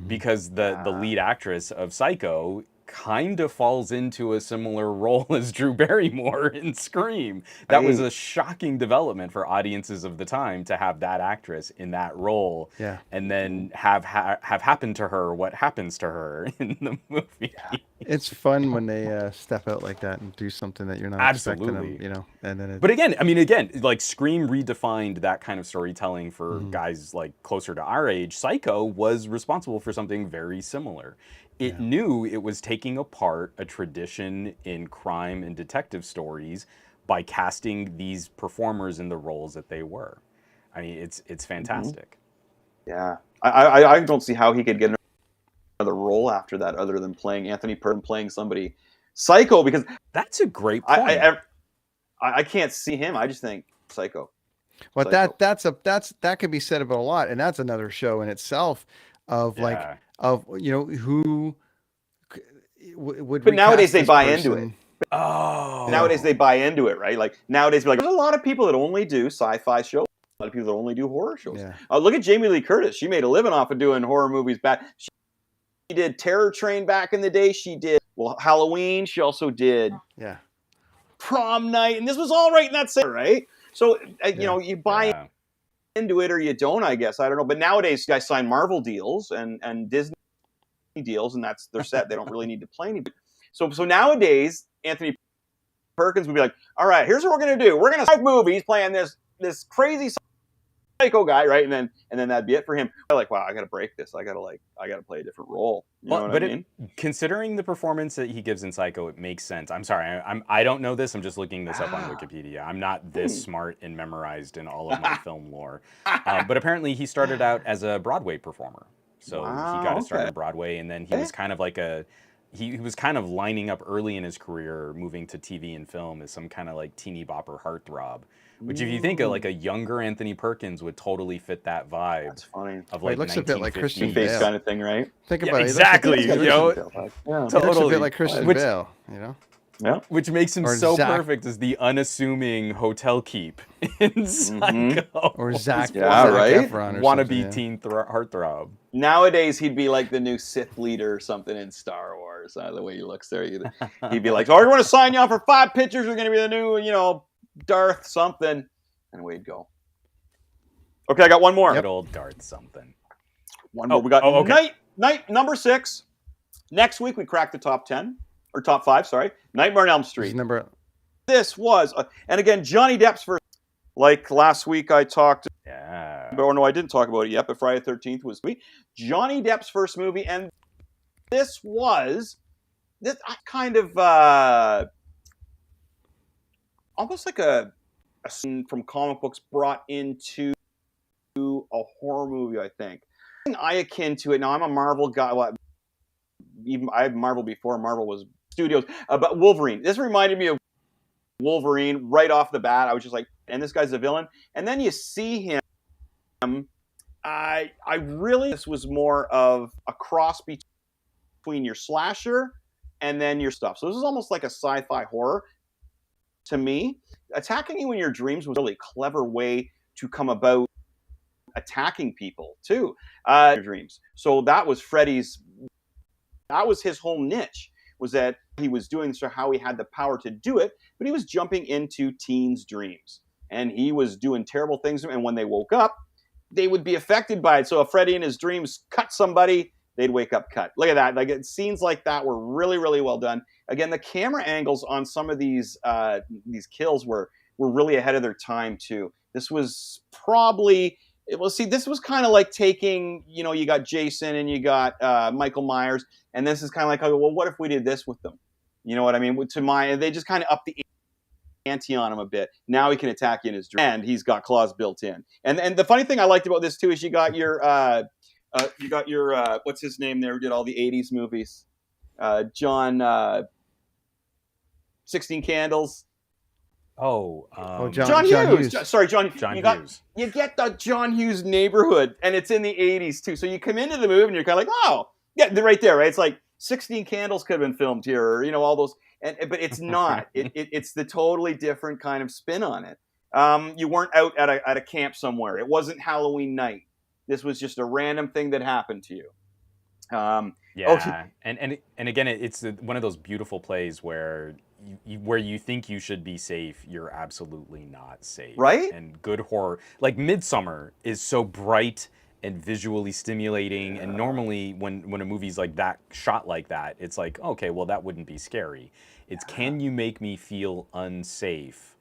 because the lead actress of Psycho kind of falls into a similar role as Drew Barrymore in Scream. That was a shocking development for audiences of the time, to have that actress in that role, and then have happened to her what happens to her in the movie. It's fun when they step out like that and do something that you're not expecting them, you know. And then But again, like Scream redefined that kind of storytelling for guys like closer to our age. Psycho was responsible for something very similar. It knew it was taking apart a tradition in crime and detective stories by casting these performers in the roles that they were. I mean, it's fantastic. Yeah, I don't see how he could get another role after that, other than playing Anthony Perkins, playing somebody Psycho, because that's a great point. I can't see him. I just think Psycho. Well, that could be said about a lot, and that's another show in itself of who would. But nowadays they buy into it. Oh, nowadays they buy into it, right? Like nowadays, there's a lot of people that only do sci-fi shows. A lot of people that only do horror shows. Yeah. Look at Jamie Lee Curtis. She made a living off of doing horror movies back. She did Terror Train back in the day. She did Halloween. She also did Prom Night, and this was all right in that same, right? So you buy into it or you don't, I guess. I don't know. But nowadays, guys sign Marvel deals and Disney deals, and they're set. They don't really need to play anybody. So nowadays, Anthony Perkins would be like, "All right, here's what we're gonna do. We're gonna have movies playing this crazy Psycho guy, right?" And then that'd be it for him. I'm like, wow, I gotta break this. I gotta play a different role. You know what I mean? Considering the performance that he gives in Psycho, it makes sense. I'm sorry, I don't know this. I'm just looking this up on Wikipedia. I'm not this smart and memorized in all of my film lore. But apparently, he started out as a Broadway performer. So he got his start on Broadway, and then he was kind of like he was kind of lining up early in his career, moving to TV and film as some kind of like teeny bopper heartthrob. Which, if you think of like a younger Anthony Perkins, would totally fit that vibe. That's funny. Well, Of like he looks a bit like Christian face Bale kind of thing, right? Think about it. Exactly. He looks a bit like Christian Which- Bale, you know. Yeah. Which makes him Or so Zach- perfect as the unassuming hotel keep in Psycho. Or Zach, Yeah, right? Efron or Wannabe something, teen heartthrob. Nowadays, he'd be like the new Sith leader or something in Star Wars. The way he looks there, he'd be like, "Oh, we're going to sign you off for 5 pictures. You're going to be the new, Darth something," and away he'd go. Okay, I got one more. Good old Darth something. One more. We got night number 6. Next week we crack the top 10 or top 5. Sorry, Nightmare on Elm Street. This was, and again, Johnny Depp's first. Like last week, I talked. Yeah. Or no, I didn't talk about it yet. But Friday the 13th was Johnny Depp's first movie, and this was kind of almost like a scene from comic books brought into a horror movie. I think I akin to it. Now I'm a Marvel guy. Even I had Marvel before Marvel was studios. But Wolverine. This reminded me of Wolverine right off the bat. I was just like, and this guy's a villain. And then you see him. This was more of a cross between your slasher and then your stuff. So this is almost like a sci-fi horror to me. Attacking you in your dreams was a really clever way to come about attacking people too. Your dreams. So that was that was his whole niche, was that he was doing so how he had the power to do it, but he was jumping into teens' dreams. And he was doing terrible things, and when they woke up, they would be affected by it. So if Freddy in his dreams cut somebody, they'd wake up, cut. Look at that. Like scenes like that were really, really well done. Again, the camera angles on some of these kills were really ahead of their time too. This was probably, this was kind of like taking, you got Jason and you got Michael Myers, and this is kind of like, well, what if we did this with them? You know what I mean? They just kind of upped the ante on him a bit. Now he can attack you in his dream, and he's got claws built in. And the funny thing I liked about this too is you got your what's his name there who did all the 80s movies? John 16 Candles. John Hughes. John Hughes. You get the John Hughes neighborhood, and it's in the 80s too. So you come into the movie and you're kind of like, oh, yeah, they're right there, right? It's like 16 Candles could have been filmed here, or all those. But it's not. It's the totally different kind of spin on it. You weren't out at a camp somewhere. It wasn't Halloween night. This was just a random thing that happened to you. And again, it's one of those beautiful plays where where you think you should be safe, you're absolutely not safe. Right? And good horror, like Midsommar, is so bright and visually stimulating. And normally when a movie's like that, shot like that, it's like, okay, well, that wouldn't be scary. It's can you make me feel unsafe,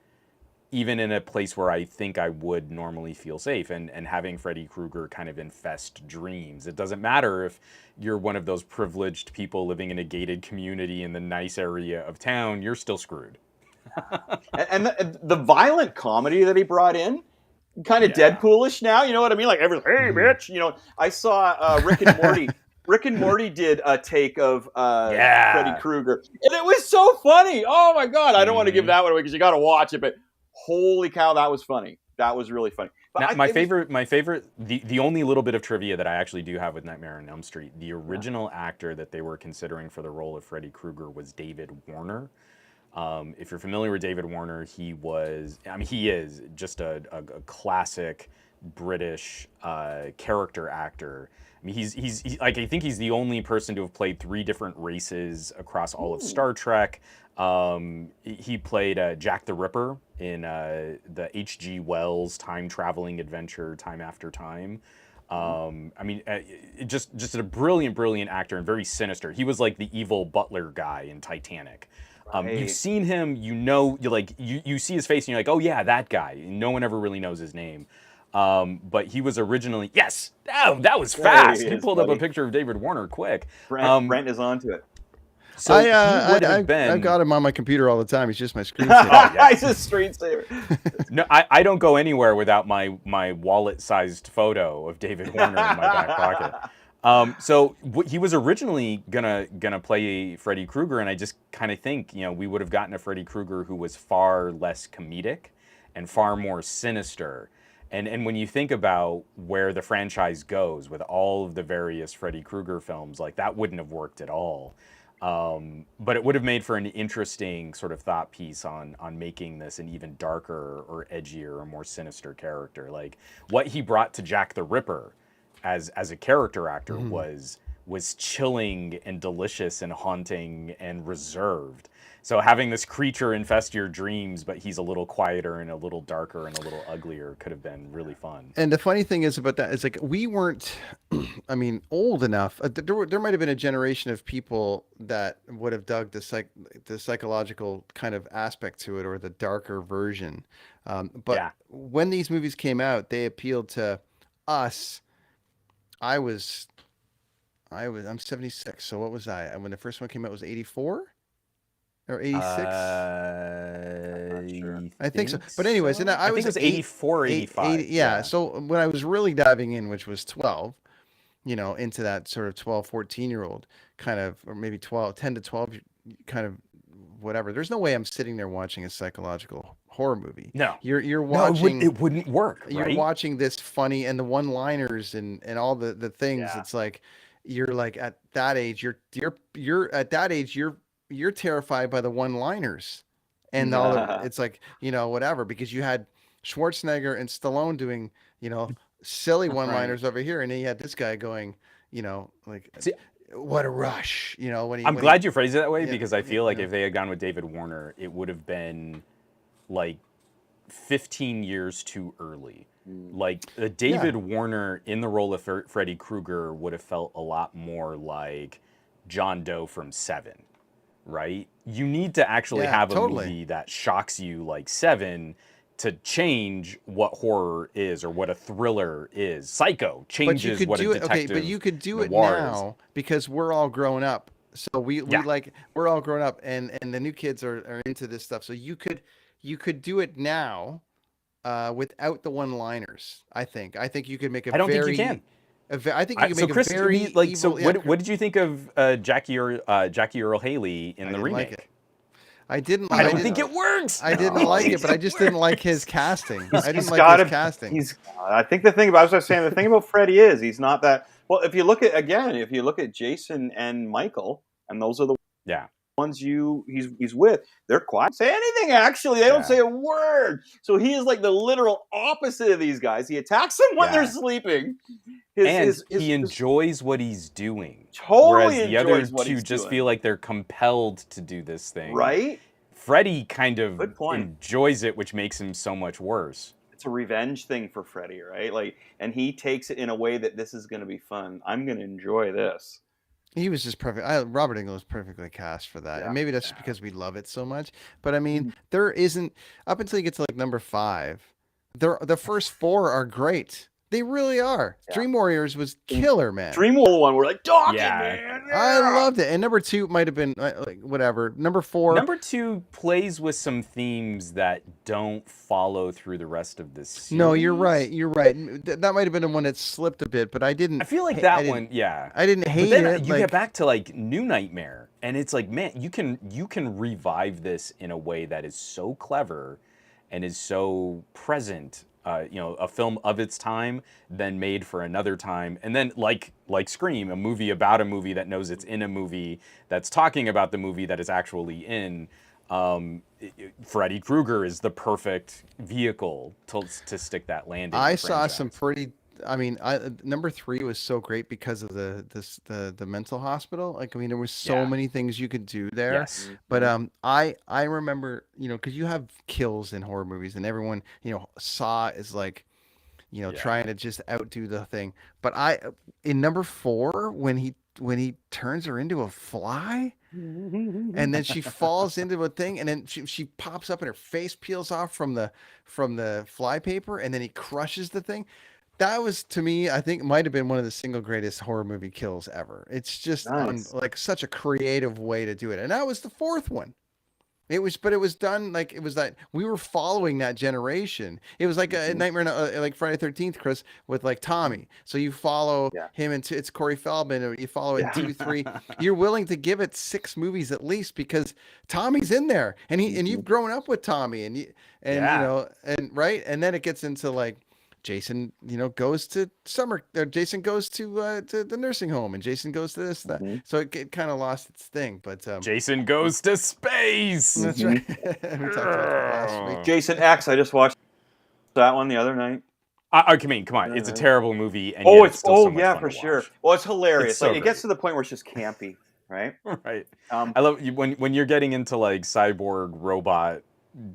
even in a place where I think I would normally feel safe, and having Freddy Krueger kind of infest dreams. It doesn't matter if you're one of those privileged people living in a gated community in the nice area of town, you're still screwed. and the violent comedy that he brought in, kind of Deadpoolish now, you know what I mean? Like, hey, bitch, I saw Rick and Morty. Rick and Morty did a take of Freddy Krueger, and it was so funny. Oh my God, I don't want to give that one away because you got to watch it, but holy cow, that was funny. That was really funny. But now, my favorite, the only little bit of trivia that I actually do have with Nightmare on Elm Street, the original actor that they were considering for the role of Freddy Krueger was David Warner. If you're familiar with David Warner, he is just a classic British character actor. I mean, he's like, I think he's the only person to have played 3 different races across all of Star Trek. He played Jack the Ripper in the H.G. Wells time-traveling adventure Time After Time. Just a brilliant actor and very sinister. He was like the evil butler guy in Titanic. You've seen him, you see his face and you're like, oh yeah, that guy. No one ever really knows his name. But he was originally, that was fast. He pulled up a picture of David Warner quick. Brent is onto it. So I've got him on my computer all the time. He's just my screensaver. He's a screensaver. No, I don't go anywhere without my wallet-sized photo of David Warner in my back pocket. So he was originally gonna play Freddy Krueger, and I just kind of think we would have gotten a Freddy Krueger who was far less comedic and far more sinister. And when you think about where the franchise goes with all of the various Freddy Krueger films, like that wouldn't have worked at all. But it would have made for an interesting sort of thought piece on making this an even darker or edgier or more sinister character. Like what he brought to Jack the Ripper as a character actor was chilling and delicious and haunting and reserved. So having this creature infest your dreams, but he's a little quieter and a little darker and a little uglier could have been really fun. And the funny thing is about that is like we weren't, old enough. There might have been a generation of people that would have dug the psychological kind of aspect to it or the darker version. But when these movies came out, they appealed to us. I'm 76. So what was I? When the first one came out, it was 84. Or 86? I think so. But anyways, and I think it was 84 or 85. Yeah. So when I was really diving in, which was 12, into that sort of 12, 14-year-old kind of, or maybe 10 to 12 kind of whatever. There's no way I'm sitting there watching a psychological horror movie. No. You're watching. No, it wouldn't work, right? You're watching this funny and the one-liners and all the things. Yeah. It's like you're like at that age, you're at that age, you're terrified by the one-liners and all of it's like, whatever, because you had Schwarzenegger and Stallone doing, silly one-liners over here. And then you had this guy going, what a rush, I'm glad you phrased it that way because I feel like if they had gone with David Warner, it would have been like 15 years too early. Like David Warner in the role of Freddy Krueger would have felt a lot more like John Doe from Seven, right? You need to actually have a movie that shocks you like Seven to change what horror is or what a thriller is. Psycho changes what a detective but you could do it noir now because we're all grown up. So we're all grown up, and the new kids are into this stuff. So you could do it now without the one-liners. I think you could make a I don't think you can. I think you can make Chris, a very evil, so what did you think of Jackie Earl Haley in the remake? Like it. I don't think it works. I didn't like it, but I just didn't like his casting. I didn't like his casting. I think the thing about Freddy is he's not that. Well, if you look at Jason and Michael, and those are the ones he's with, they're quiet. Say anything actually. They don't say a word. So he is like the literal opposite of these guys. He attacks them when they're sleeping. He enjoys what he's doing. Totally. Whereas the other two just feel like they're compelled to do this thing. Right? Freddy kind of enjoys it, which makes him so much worse. It's a revenge thing for Freddy, right? Like, and he takes it in a way that this is going to be fun. I'm going to enjoy this. He was just perfect. Robert Englund was perfectly cast for that. And maybe that's just because we love it so much. But I mean, there isn't, up until you get to like number 5, the first 4 are great. They really are. Yeah. Dream Warriors was killer, man. Dream Warrior one, we're like, Toque, man. Yeah. I loved it. And number 2 might have been like whatever. Number 4. Number 2 plays with some themes that don't follow through the rest of this series. No, you're right. You're right. That might have been the one that slipped a bit, but I didn't. I feel like that one, yeah. I didn't hate but then it. You get back to like New Nightmare, and it's like, man, you can revive this in a way that is so clever and is so present. A film of its time, then made for another time, and then like Scream, a movie about a movie that knows it's in a movie that's talking about the movie that it's actually in. Freddy Krueger is the perfect vehicle to stick that landing. I saw some pretty. I mean, number 3 was so great because of the mental hospital. Like, I mean, there was so many things you could do there. Yes. But I remember, because you have kills in horror movies, and everyone, Saw is like, trying to just outdo the thing. But in number 4, when he turns her into a fly, and then she falls into a thing, and then she pops up and her face peels off from the fly paper, and then he crushes the thing. That was, to me, I think might have been one of the single greatest horror movie kills ever. It's just like such a creative way to do it. And that was the 4th one. It was done like it was that we were following that generation. It was like a Nightmare, like Friday 13th, Chris, with like Tommy. So you follow him into it's Corey Feldman, or you follow it 2, 3. You're willing to give it 6 movies at least because Tommy's in there, and you've grown up with Tommy, and right, and then it gets into like. Jason, goes to Jason goes to the nursing home, and Jason goes to this, that. So it kind of lost its thing, but Jason goes to space. That's right. We talked about that last week. Jason X, I just watched that one the other night. Come on, it's a terrible movie. And it's still so much fun for to sure. watch. Well, it's hilarious. It's so it gets to the point where it's just campy, right? Right. I love when you're getting into like cyborg robot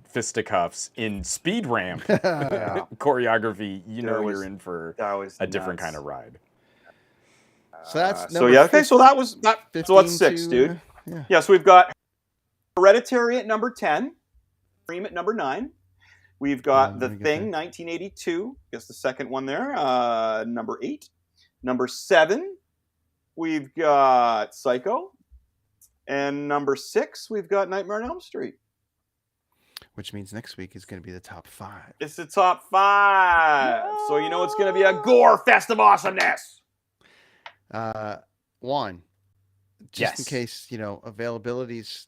fisticuffs in speed ramp choreography. You're in for a different kind of ride. So that's So that was that. So that's 6, dude. Yeah. So we've got Hereditary at number 10, Scream at number 9. We've got The Thing, 1982. Guess the second one there. Number 8. Number 7, we've got Psycho, and number 6, we've got Nightmare on Elm Street. Which means next week is going to be the top 5. It's the top 5. No. So it's going to be a gore fest of awesomeness. Juan, just in case, availability's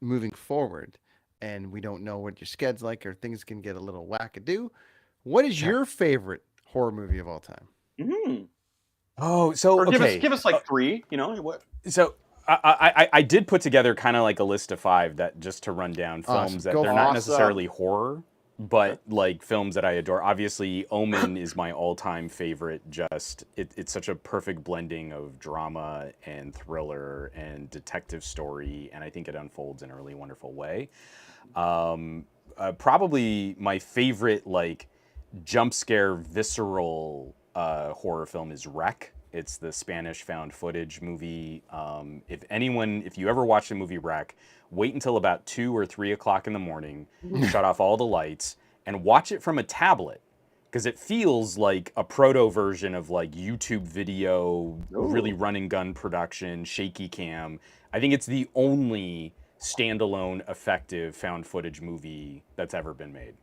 moving forward and we don't know what your schedule's like or things can get a little wackadoo. What is your favorite horror movie of all time? Mm-hmm. Oh, so or give us like 3, what? So I did put together kind of like a list of 5 that just to run down films that they're not necessarily horror, but like films that I adore. Obviously, Omen is my all-time favorite. Just it's such a perfect blending of drama and thriller and detective story, and I think it unfolds in a really wonderful way. probably my favorite like jump scare visceral horror film is Wreck. It's the Spanish found footage movie. If you ever watch the movie Wreck, wait until about 2 or 3 o'clock in the morning, shut off all the lights, and watch it from a tablet. Because it feels like a proto version of like YouTube video, really run and gun production, shaky cam. I think it's the only standalone effective found footage movie that's ever been made.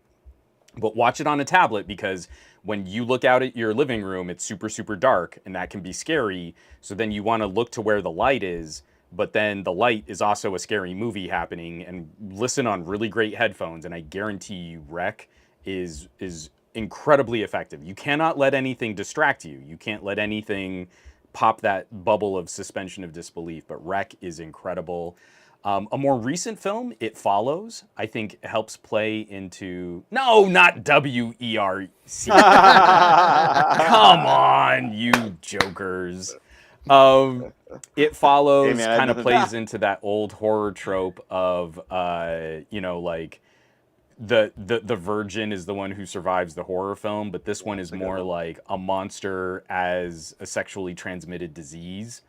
But watch it on a tablet, because when you look out at your living room, it's super, super dark, and that can be scary. So then you want to look to where the light is, but then the light is also a scary movie happening, and listen on really great headphones. And I guarantee you Wreck is incredibly effective. You cannot let anything distract you. You can't let anything pop that bubble of suspension of disbelief, but Wreck is incredible. A more recent film, It Follows, I think helps play into... No, not W-E-R-C. Come on, you jokers. It Follows kind of plays into that old horror trope of, like... The virgin is the one who survives the horror film, but this one is more like a monster as a sexually transmitted disease.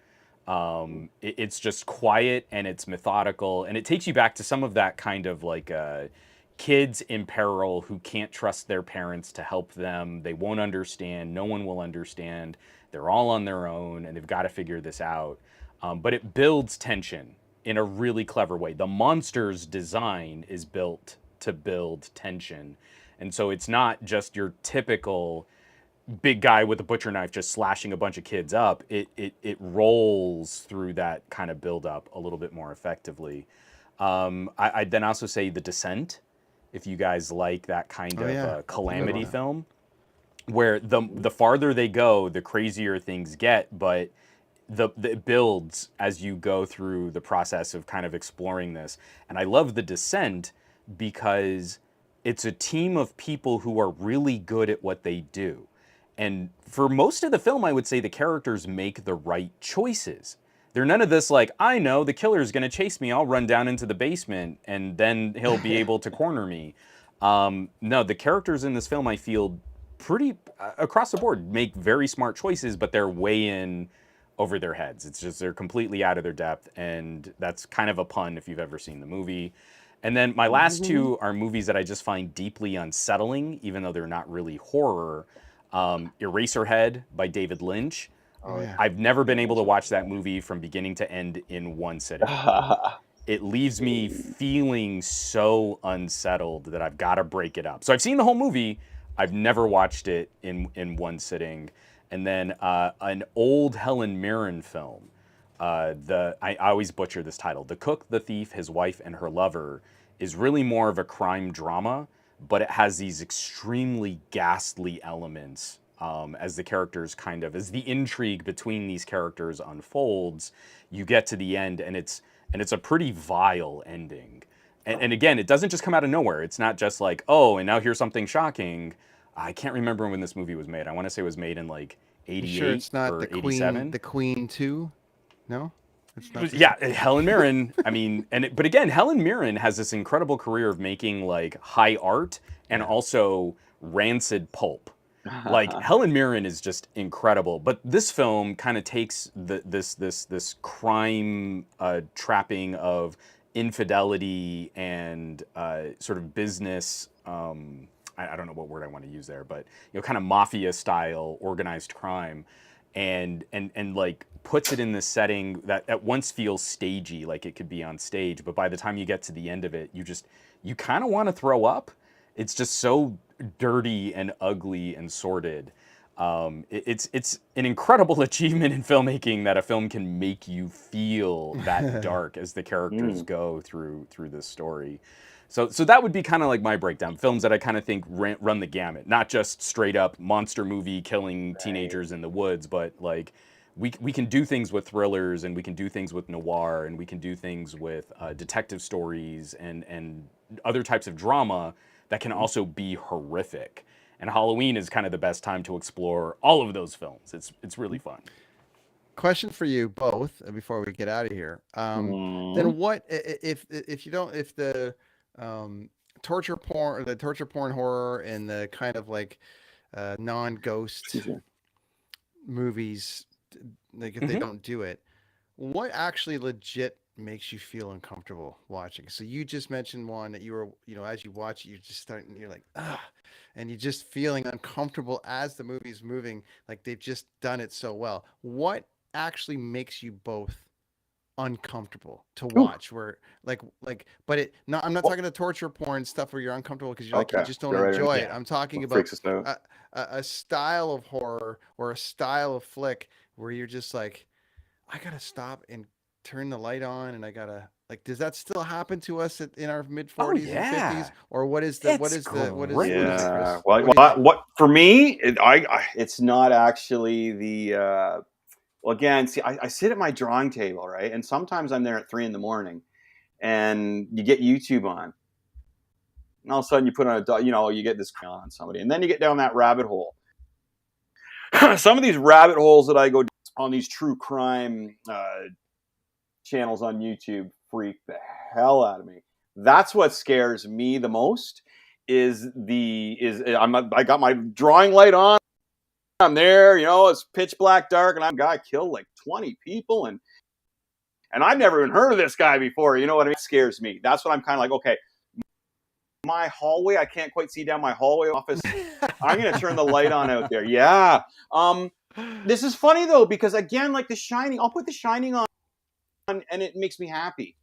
It's just quiet, and it's methodical, and it takes you back to some of that kind of like kids in peril who can't trust their parents to help them. They won't understand. No one will understand. They're all on their own, and they've got to figure this out. But it builds tension in a really clever way. The monster's design is built to build tension. And so it's not just your typical big guy with a butcher knife just slashing a bunch of kids up. It rolls through that kind of build up a little bit more effectively. I'd then also say The Descent, if you guys like that kind of calamity film, where the farther they go, the crazier things get, but it builds as you go through the process of kind of exploring this. And I love The Descent because it's a team of people who are really good at what they do. And for most of the film, I would say the characters make the right choices. They're none of this like, I know the killer's going to chase me. I'll run down into the basement and then he'll be able to corner me. No, the characters in this film, I feel pretty across the board make very smart choices, but they're way in over their heads. It's just they're completely out of their depth. And that's kind of a pun if you've ever seen the movie. And then my last two are movies that I just find deeply unsettling, even though they're not really horror. Eraserhead by David Lynch. I've never been able to watch that movie from beginning to end in one sitting. It leaves me feeling so unsettled that I've got to break it up. So I've seen the whole movie. I've never watched it in one sitting. And then an old Helen Mirren film. I always butcher this title. The Cook, the Thief, His Wife, and Her Lover is really more of a crime drama, but it has these extremely ghastly elements as the characters as the intrigue between these characters unfolds. You get to the end, and it's a pretty vile ending. And again, it doesn't just come out of nowhere. It's not just like, oh, and now here's something shocking. I can't remember when this movie was made. I want to say it was made in like 88 sure it's not or the 87. Queen, the Queen 2? No? It's not Helen Mirren. I mean, but again, Helen Mirren has this incredible career of making like high art and also rancid pulp. Like Helen Mirren is just incredible. But this film kind of takes this crime trapping of infidelity and sort of business. I don't know what word I want to use there, but kind of mafia style organized crime. And like puts it in this setting that at once feels stagey, like it could be on stage, but by the time you get to the end of it, you kind of want to throw up. It's just so dirty and ugly and sordid. It's an incredible achievement in filmmaking that a film can make you feel that dark as the characters go through this story. So that would be kind of like my breakdown. Films that I kind of think run the gamut, not just straight up monster movie killing teenagers in the woods, but like we can do things with thrillers, and we can do things with noir, and we can do things with detective stories and other types of drama that can also be horrific. And Halloween is kind of the best time to explore all of those films. It's really fun. Question for you both before we get out of here. Then what if torture porn, the torture porn horror, and the kind of like non-ghost movies, like if they don't do it, what actually legit makes you feel uncomfortable watching? So you just mentioned one that you were, as you watch it, you're like, ah, and you're just feeling uncomfortable as the movie's moving, like they've just done it so well. What actually makes you both uncomfortable to watch? Where but I'm not talking to torture porn stuff where you're uncomfortable because you just don't enjoy it. I'm talking about a style of horror or a style of flick where you're just like, I gotta stop and turn the light on, and I gotta, like, does that still happen to us in our mid 40s and 50s, or what is the what for me? It's not actually the. Well, again, see, I sit at my drawing table, right, and sometimes I'm there at 3 a.m, and you get YouTube on, and all of a sudden you put on you get this on somebody, and then you get down that rabbit hole. Some of these rabbit holes that I go on these true crime channels on YouTube freak the hell out of me. That's what scares me the most. I got my drawing light on. I'm there, it's pitch black dark, and I'm guy killed like 20 people, and I've never even heard of this guy before. You know what I mean? It scares me. That's what I'm kind of like. Okay, my hallway, I can't quite see down my hallway office. I'm gonna turn the light on out there. Yeah. This is funny though, because again, like The Shining, I'll put The Shining on, and it makes me happy.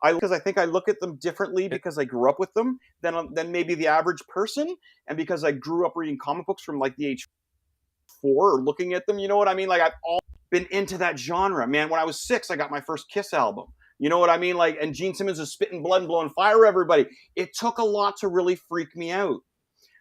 Because I think I look at them differently because I grew up with them than maybe the average person, and because I grew up reading comic books from like the age 4 or looking at them. You know what I mean? Like I've all been into that genre, man. When I was 6, I got my first Kiss album. You know what I mean? Like, and Gene Simmons is spitting blood and blowing fire, everybody. It took a lot to really freak me out.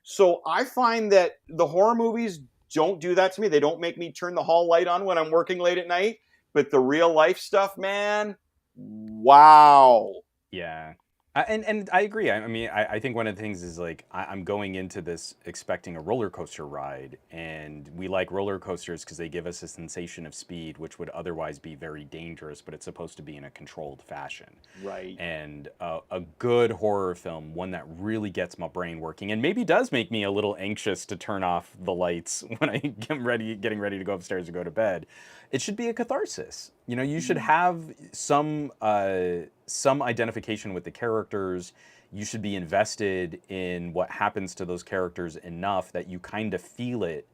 So I find that the horror movies don't do that to me. They don't make me turn the hall light on when I'm working late at night. But the real life stuff, man, wow. Yeah. And I agree. I mean, I think one of the things is like I'm going into this expecting a roller coaster ride, and we like roller coasters because they give us a sensation of speed, which would otherwise be very dangerous, but it's supposed to be in a controlled fashion. Right. And a good horror film, one that really gets my brain working, and maybe does make me a little anxious to turn off the lights when I getting ready to go upstairs or go to bed. It should be a catharsis. You should have some identification with the characters. You should be invested in what happens to those characters enough that you kind of feel it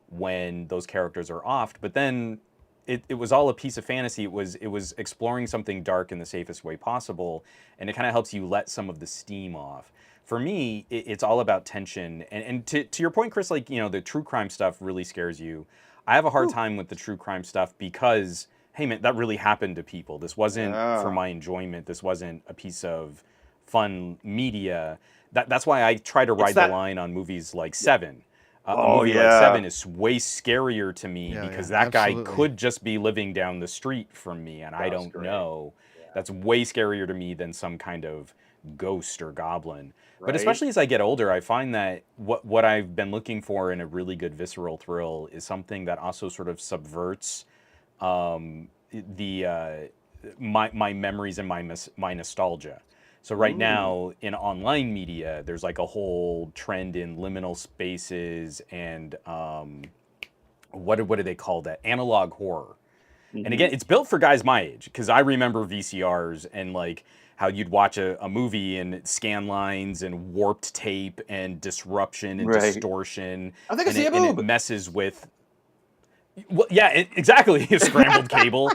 when those characters are offed. But then it was all a piece of fantasy. It was exploring something dark in the safest way possible, and it kind of helps you let some of the steam off. For me, it's all about tension. And to your point, Chris, like, the true crime stuff really scares you. I have a hard time with the true crime stuff because, hey man, that really happened to people. This wasn't for my enjoyment. This wasn't a piece of fun media. That's why I try to ride the line on movies like Seven. A movie like Seven is way scarier to me because that guy could just be living down the street from me, and I don't know. Yeah. That's way scarier to me than some kind of ghost or goblin. Right. But especially as I get older, I find that what I've been looking for in a really good visceral thrill is something that also sort of subverts my memories and my nostalgia. So right now in online media, there's like a whole trend in liminal spaces and what do they call that? Analog horror. Mm-hmm. And again, it's built for guys my age, because I remember VCRs and like how you'd watch a movie and scan lines and warped tape and disruption and distortion. I think and it messes with. Well, yeah, exactly. A scrambled cable.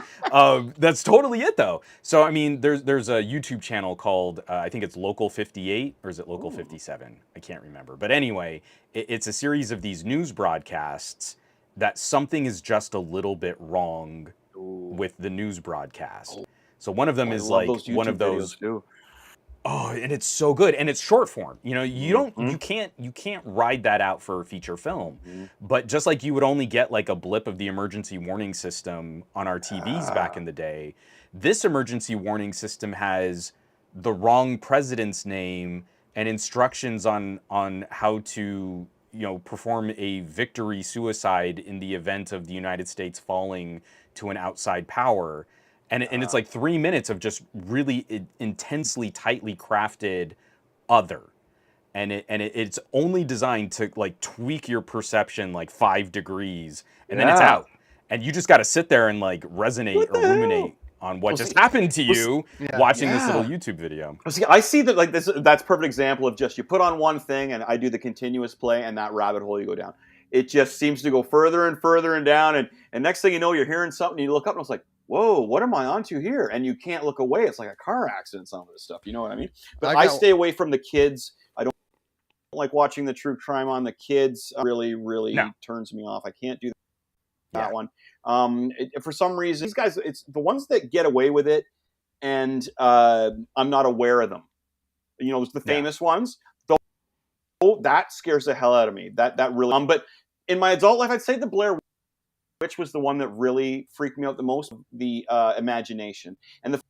That's totally it, though. So, I mean, there's a YouTube channel called, I think it's Local 58, or is it Local 57? I can't remember. But anyway, it's a series of these news broadcasts that something is just a little bit wrong with the news broadcast. So one of them is like one of those. Oh, and it's so good, and it's short form. You can't ride that out for a feature film. Mm-hmm. But just like you would only get like a blip of the emergency warning system on our TVs back in the day, this emergency warning system has the wrong president's name and instructions on how to perform a victory suicide in the event of the United States falling to an outside power. And it's like 3 minutes of just really intensely, tightly crafted other. and it's only designed to like tweak your perception like 5 degrees, and then it's out, and you just got to sit there and like resonate or ruminate on what just happened to you watching this little YouTube video. See, I see that like this. That's a perfect example of just you put on one thing, and I do the continuous play, and that rabbit hole you go down. It just seems to go further and further and down, and next thing you know, you're hearing something, you look up, and it's like, whoa, what am I onto here? And you can't look away. It's like a car accident, some of this stuff. You know what I mean? But I stay away from the kids. I don't like watching the true crime on the kids. Really turns me off. I can't do that one. For some reason, these guys, it's the ones that get away with it, and I'm not aware of them. You know, the famous ones. That scares the hell out of me. That really. But in my adult life, I'd say the Blair Witch was the one that really freaked me out the most. The imagination. And the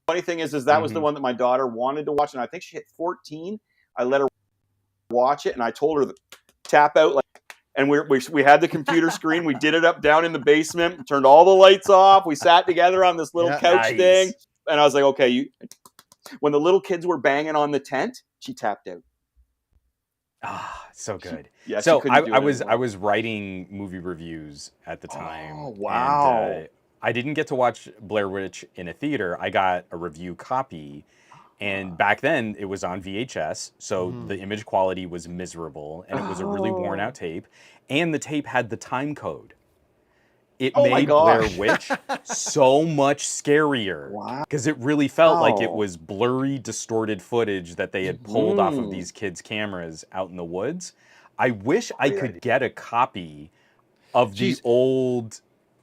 funny thing is that was the one that my daughter wanted to watch, and I think she hit 14. I let her watch it, and I told her to tap out like. And we had the computer screen. We did it up down in the basement. Turned all the lights off. We sat together on this little couch thing. And I was like, okay, when the little kids were banging on the tent, she tapped out. Ah, so good. So I was writing movie reviews at the time. Oh, wow. And, I didn't get to watch Blair Witch in a theater. I got a review copy. And back then, it was on VHS, so the image quality was miserable, and it was a really worn-out tape. And the tape had the time code. It made Blair Witch so much scarier. Because it really felt like it was blurry, distorted footage that they had pulled off of these kids' cameras out in the woods. I wish I could get a copy of the old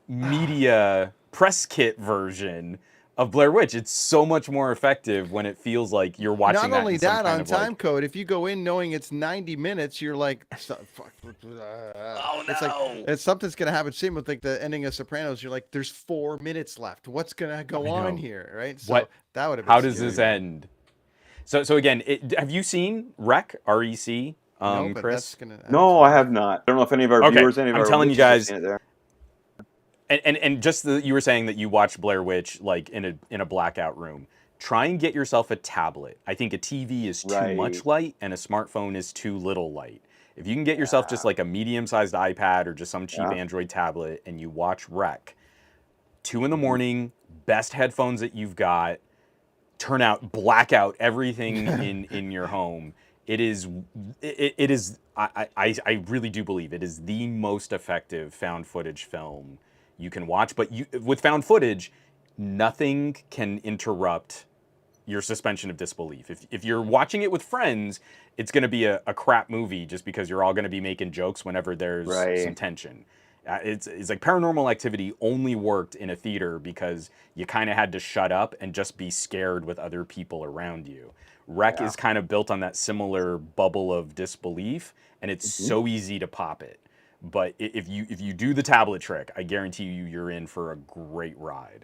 media press kit version of Blair Witch. It's so much more effective when it feels like you're watching. Not only that, on time code, if you go in knowing it's 90 minutes, you're like, fuck. Oh no! It's like something's gonna happen. Same with like the ending of Sopranos. You're like, there's 4 minutes left. What's gonna go on here, right? So that would have. How does this end? So again, have you seen REC? REC? No, Chris? No, I have not. I don't know if any of our viewers, any of I'm our telling you guys. There. And just you were saying that you watched Blair Witch like in a blackout room. Try and get yourself a tablet. I think a TV is too much light and a smartphone is too little light. If you can get yourself just like a medium-sized iPad or just some cheap Android tablet and you watch REC, 2 a.m, best headphones that you've got, turn out, blackout everything in your home. It is. I really do believe it is the most effective found footage film you can watch, but with found footage, nothing can interrupt your suspension of disbelief. If you're watching it with friends, it's going to be a crap movie just because you're all going to be making jokes whenever there's some tension. It's like Paranormal Activity only worked in a theater because you kind of had to shut up and just be scared with other people around you. REC is kind of built on that similar bubble of disbelief, and it's so easy to pop it. But if you do the tablet trick, I guarantee you're in for a great ride.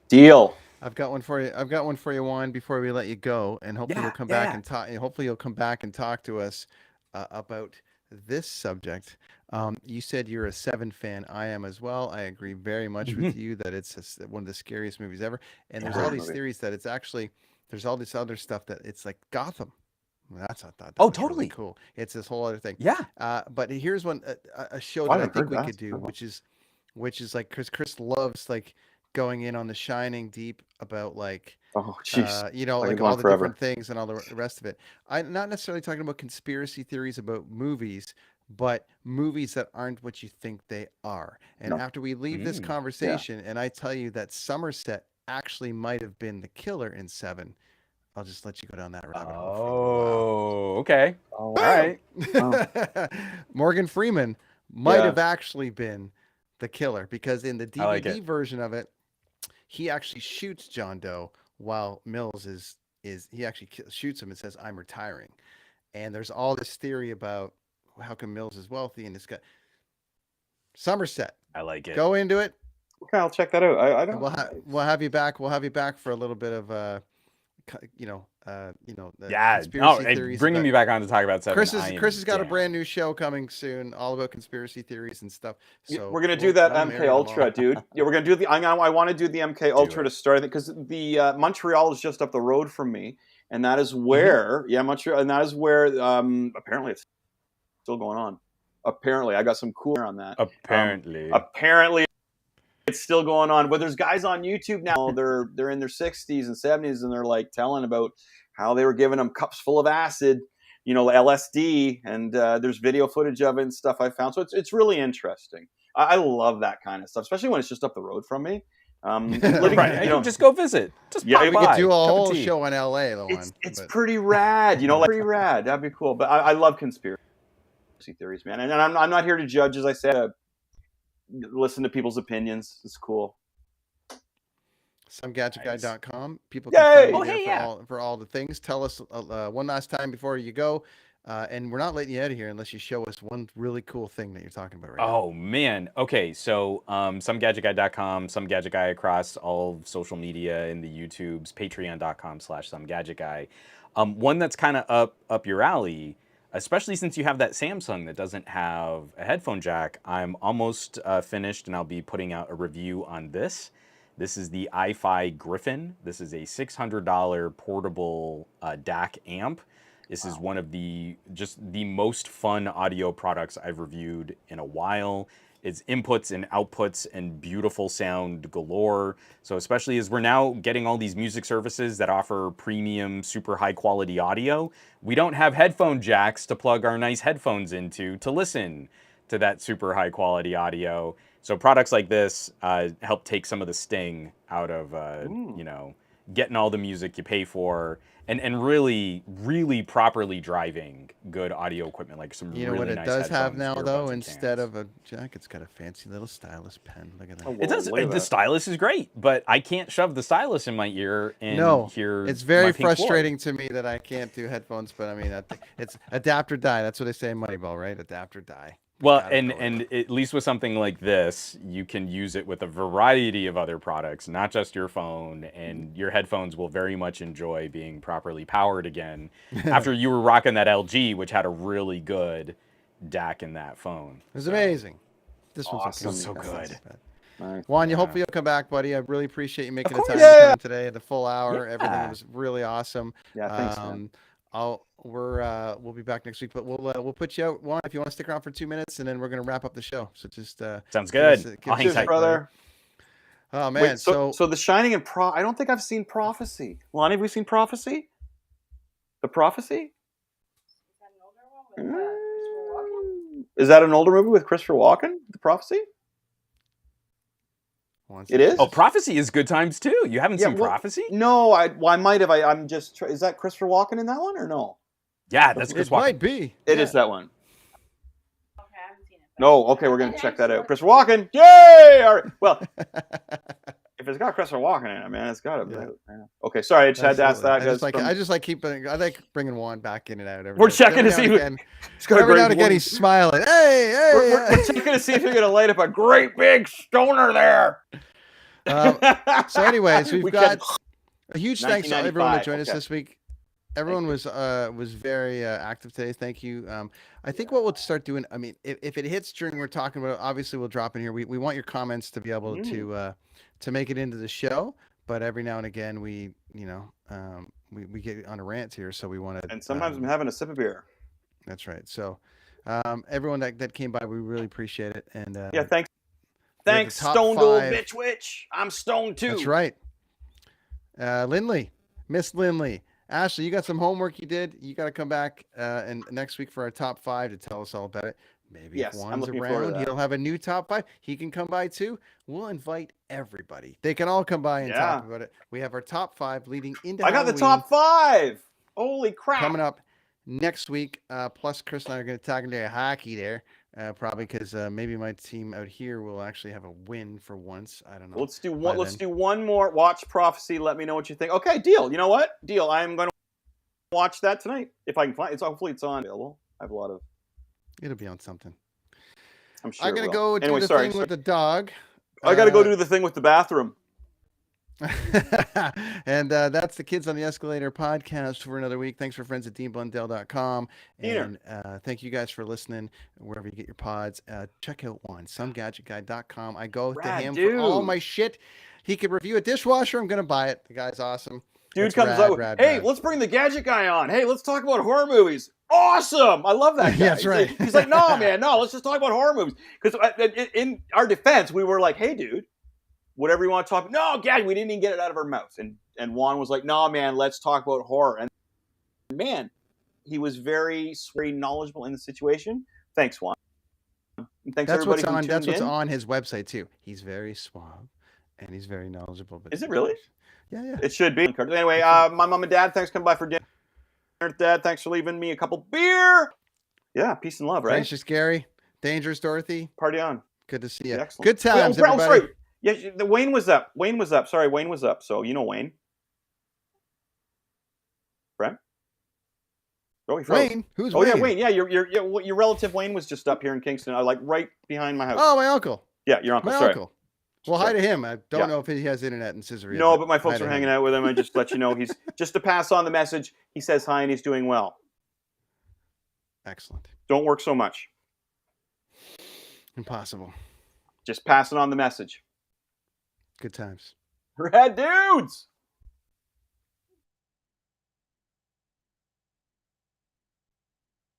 Deal. I've got one for you, Juan. Before we let you go, and hopefully you'll come back and talk. Hopefully you'll come back and talk to us about this subject. You said you're a Seven fan. I am as well. I agree very much with you that it's one of the scariest movies ever. And there's all these theories that it's actually there's all this other stuff that it's like Gotham. That's not that. Totally really cool. It's this whole other thing. Yeah. But here's one a show that I think we could do, which is like Chris loves like going in on The Shining deep about like you know, like all the different things and all the rest of it. I'm not necessarily talking about conspiracy theories about movies, but movies that aren't what you think they are. And after we leave this conversation, and I tell you that Somerset actually might have been the killer in Seven, I'll just let you go down that rabbit hole. Oh, okay. All right. Morgan Freeman might have actually been the killer because in the DVD version of it, he actually shoots John Doe while Mills is he actually shoots him and says, "I'm retiring." And there's all this theory about how come Mills is wealthy and this guy. Somerset. I like it. Go into it. Okay, I'll check that out. I don't. We'll have you back. We'll have you back for a little bit of conspiracy theories. Bringing me back on to talk about Seven. Chris has got a brand new show coming soon, all about conspiracy theories and stuff. So we're gonna do that MK Ultra, dude. Yeah, we're gonna do I want to do the MK Ultra to start it because the Montreal is just up the road from me, and that is where I'm not sure, and that is where apparently it's still going on. Apparently, I got some cool on that. Apparently, it's still going on. But there's guys on YouTube now. They're in their 60s and 70s, and they're like telling about how they were giving them cups full of acid, LSD, and there's video footage of it and stuff I found. So it's really interesting. I love that kind of stuff, especially when it's just up the road from me. Right, you can just go visit. Just we could do a whole show in LA. It's pretty rad, pretty rad. That'd be cool. But I love conspiracy theories, man. And I'm not here to judge, as I said. Listen to people's opinions. It's cool. SomeGadgetGuy.com. People can find you there for all the things. Tell us one last time before you go. And we're not letting you out of here unless you show us one really cool thing that you're talking about right now. Oh, man. Okay, so SomeGadgetGuy.com, SomeGadgetGuy across all social media in the YouTubes, Patreon.com/SomeGadgetGuy. One that's kind of up your alley, especially since you have that Samsung that doesn't have a headphone jack. I'm almost finished, and I'll be putting out a review on this. This is the iFi Griffin. This is a $600 portable DAC amp. This is one of the most fun audio products I've reviewed in a while. It's inputs and outputs and beautiful sound galore. So especially as we're now getting all these music services that offer premium, super high quality audio, we don't have headphone jacks to plug our nice headphones into to listen to that super high quality audio. So products like this help take some of the sting out of, getting all the music you pay for and really, really properly driving good audio equipment, like some really nice what it does have now, earbuds, though, instead of a jack, it's got a fancy little stylus pen. Look at that. It does. The stylus is great, but I can't shove the stylus in my ear and hear. It's very my Pink frustrating Floyd. to me that I can't do headphones, but I mean, it's adapt or die. That's what they say in Moneyball, right? Adapt or die. Well, and at least with something like this, you can use it with a variety of other products, not just your phone, and your headphones will very much enjoy being properly powered again after you were rocking that LG, which had a really good DAC in that phone. It was amazing. This one's awesome. So good. Nice. Juan, hopefully you'll come back, buddy. I really appreciate you making the time to come today. The full hour, everything was really awesome. Yeah, thanks, man. We'll be back next week, but we'll put you out, Juan, if you want to stick around for 2 minutes, and then we're gonna wrap up the show. So just sounds good. I'll hang tight, brother. Oh man, wait, so The Shining and I don't think I've seen Prophecy. Lonnie, have we seen Prophecy? The Prophecy? Is that an older movie with Christopher Walken? The Prophecy? It is? Oh, Prophecy is good times too. You haven't seen Prophecy? No, I might have. I'm just. Is that Christopher Walken in that one or no? Yeah, that's Chris Walken. Might be. It is that one. Okay, I haven't seen it. No, okay, we're gonna check that out. Christopher Walken, yay! All right. Well, if it's got Christopher Walken in it, man, it's got it. Yeah. Okay, sorry, I just had to ask that. I like bringing Juan back in and out. We're checking to see if every now and again he's smiling. Hey, we're checking to see if you're gonna light up a great big stoner there. So, anyways, we've got a huge thanks to everyone that joined us this week. Everyone was very active today. Thank you. I think what we'll start doing, I mean, if it hits during we're talking about, obviously we'll drop in here. We want your comments to be able to make it into the show, but every now and again we get on a rant here, so we want to. And sometimes I'm having a sip of beer. That's right. So everyone that came by, we really appreciate it. And yeah, thanks. Thanks, stoned old bitch witch. I'm stoned too. That's right. Miss Lindley. Ashley, you got some homework you did. You got to come back and next week for our top 5 to tell us all about it. Maybe if Juan's around, he'll have a new top 5. He can come by too. We'll invite everybody. They can all come by and talk about it. We have our top 5 leading into Halloween. I got the top 5. Holy crap. Coming up next week. Plus, Chris and I are going to talk into hockey there. Probably because maybe my team out here will actually have a win for once. I don't know. Let's do one. Let's do one more. Watch Prophecy. Let me know what you think. Okay, deal. You know what? Deal. I am going to watch that tonight if I can find it. Hopefully it's on available. I have a lot of. It'll be on something. I'm sure. I'm gonna go do the thing with the dog. I got to go do the thing with the bathroom. And that's the Kids on the Escalator podcast for another week. Thanks for friends at DeanBlundell.com. And thank you guys for listening wherever you get your pods. Check out SomeGadgetGuy.com. I go to him for all my shit. He could review a dishwasher. I'm going to buy it. The guy's awesome. Dude It's comes rad, out, rad, hey, rad. let's bring the gadget guy on. Hey, let's talk about horror movies. Awesome! I love that guy. Yeah, that's right. He's like, no, man, no, let's just talk about horror movies. Because in our defense, we were like, hey, dude, whatever you want to talk about. No, Gad, we didn't even get it out of our mouth. And Juan was like, no, man, let's talk about horror. And man, he was very, very knowledgeable in the situation. Thanks, Juan. And thanks, That's everybody what's on. who That's tuned what's in. on his website too. He's very suave, and he's very knowledgeable. But Is it really? Yeah, yeah. It should be. Anyway, my mom and dad, thanks for coming by for dinner. Dad, thanks for leaving me a couple beer. Yeah, peace and love, right? Gracious Gary, Dangerous Dorothy. Party on. Good to see you. Excellent. Good times, Wait, everybody. sorry. Yeah, the Wayne was up. Wayne was up. Sorry, Wayne was up. So you know Wayne, right? Oh, he froze. Wayne, who's Oh Wayne? yeah, Wayne. Yeah, your relative Wayne was just up here in Kingston, like right behind my house. Oh, my uncle. Yeah, your uncle. My Sorry. uncle. Well, hi Sorry. to him. I don't Yeah. know if he has internet in Caesarea. No, but my hi folks to are him. hanging out with him. I just let you know he's just to pass on the message. He says hi and he's doing well. Excellent. Don't work so much. Impossible. Just passing on the message. Good times. Rad dudes.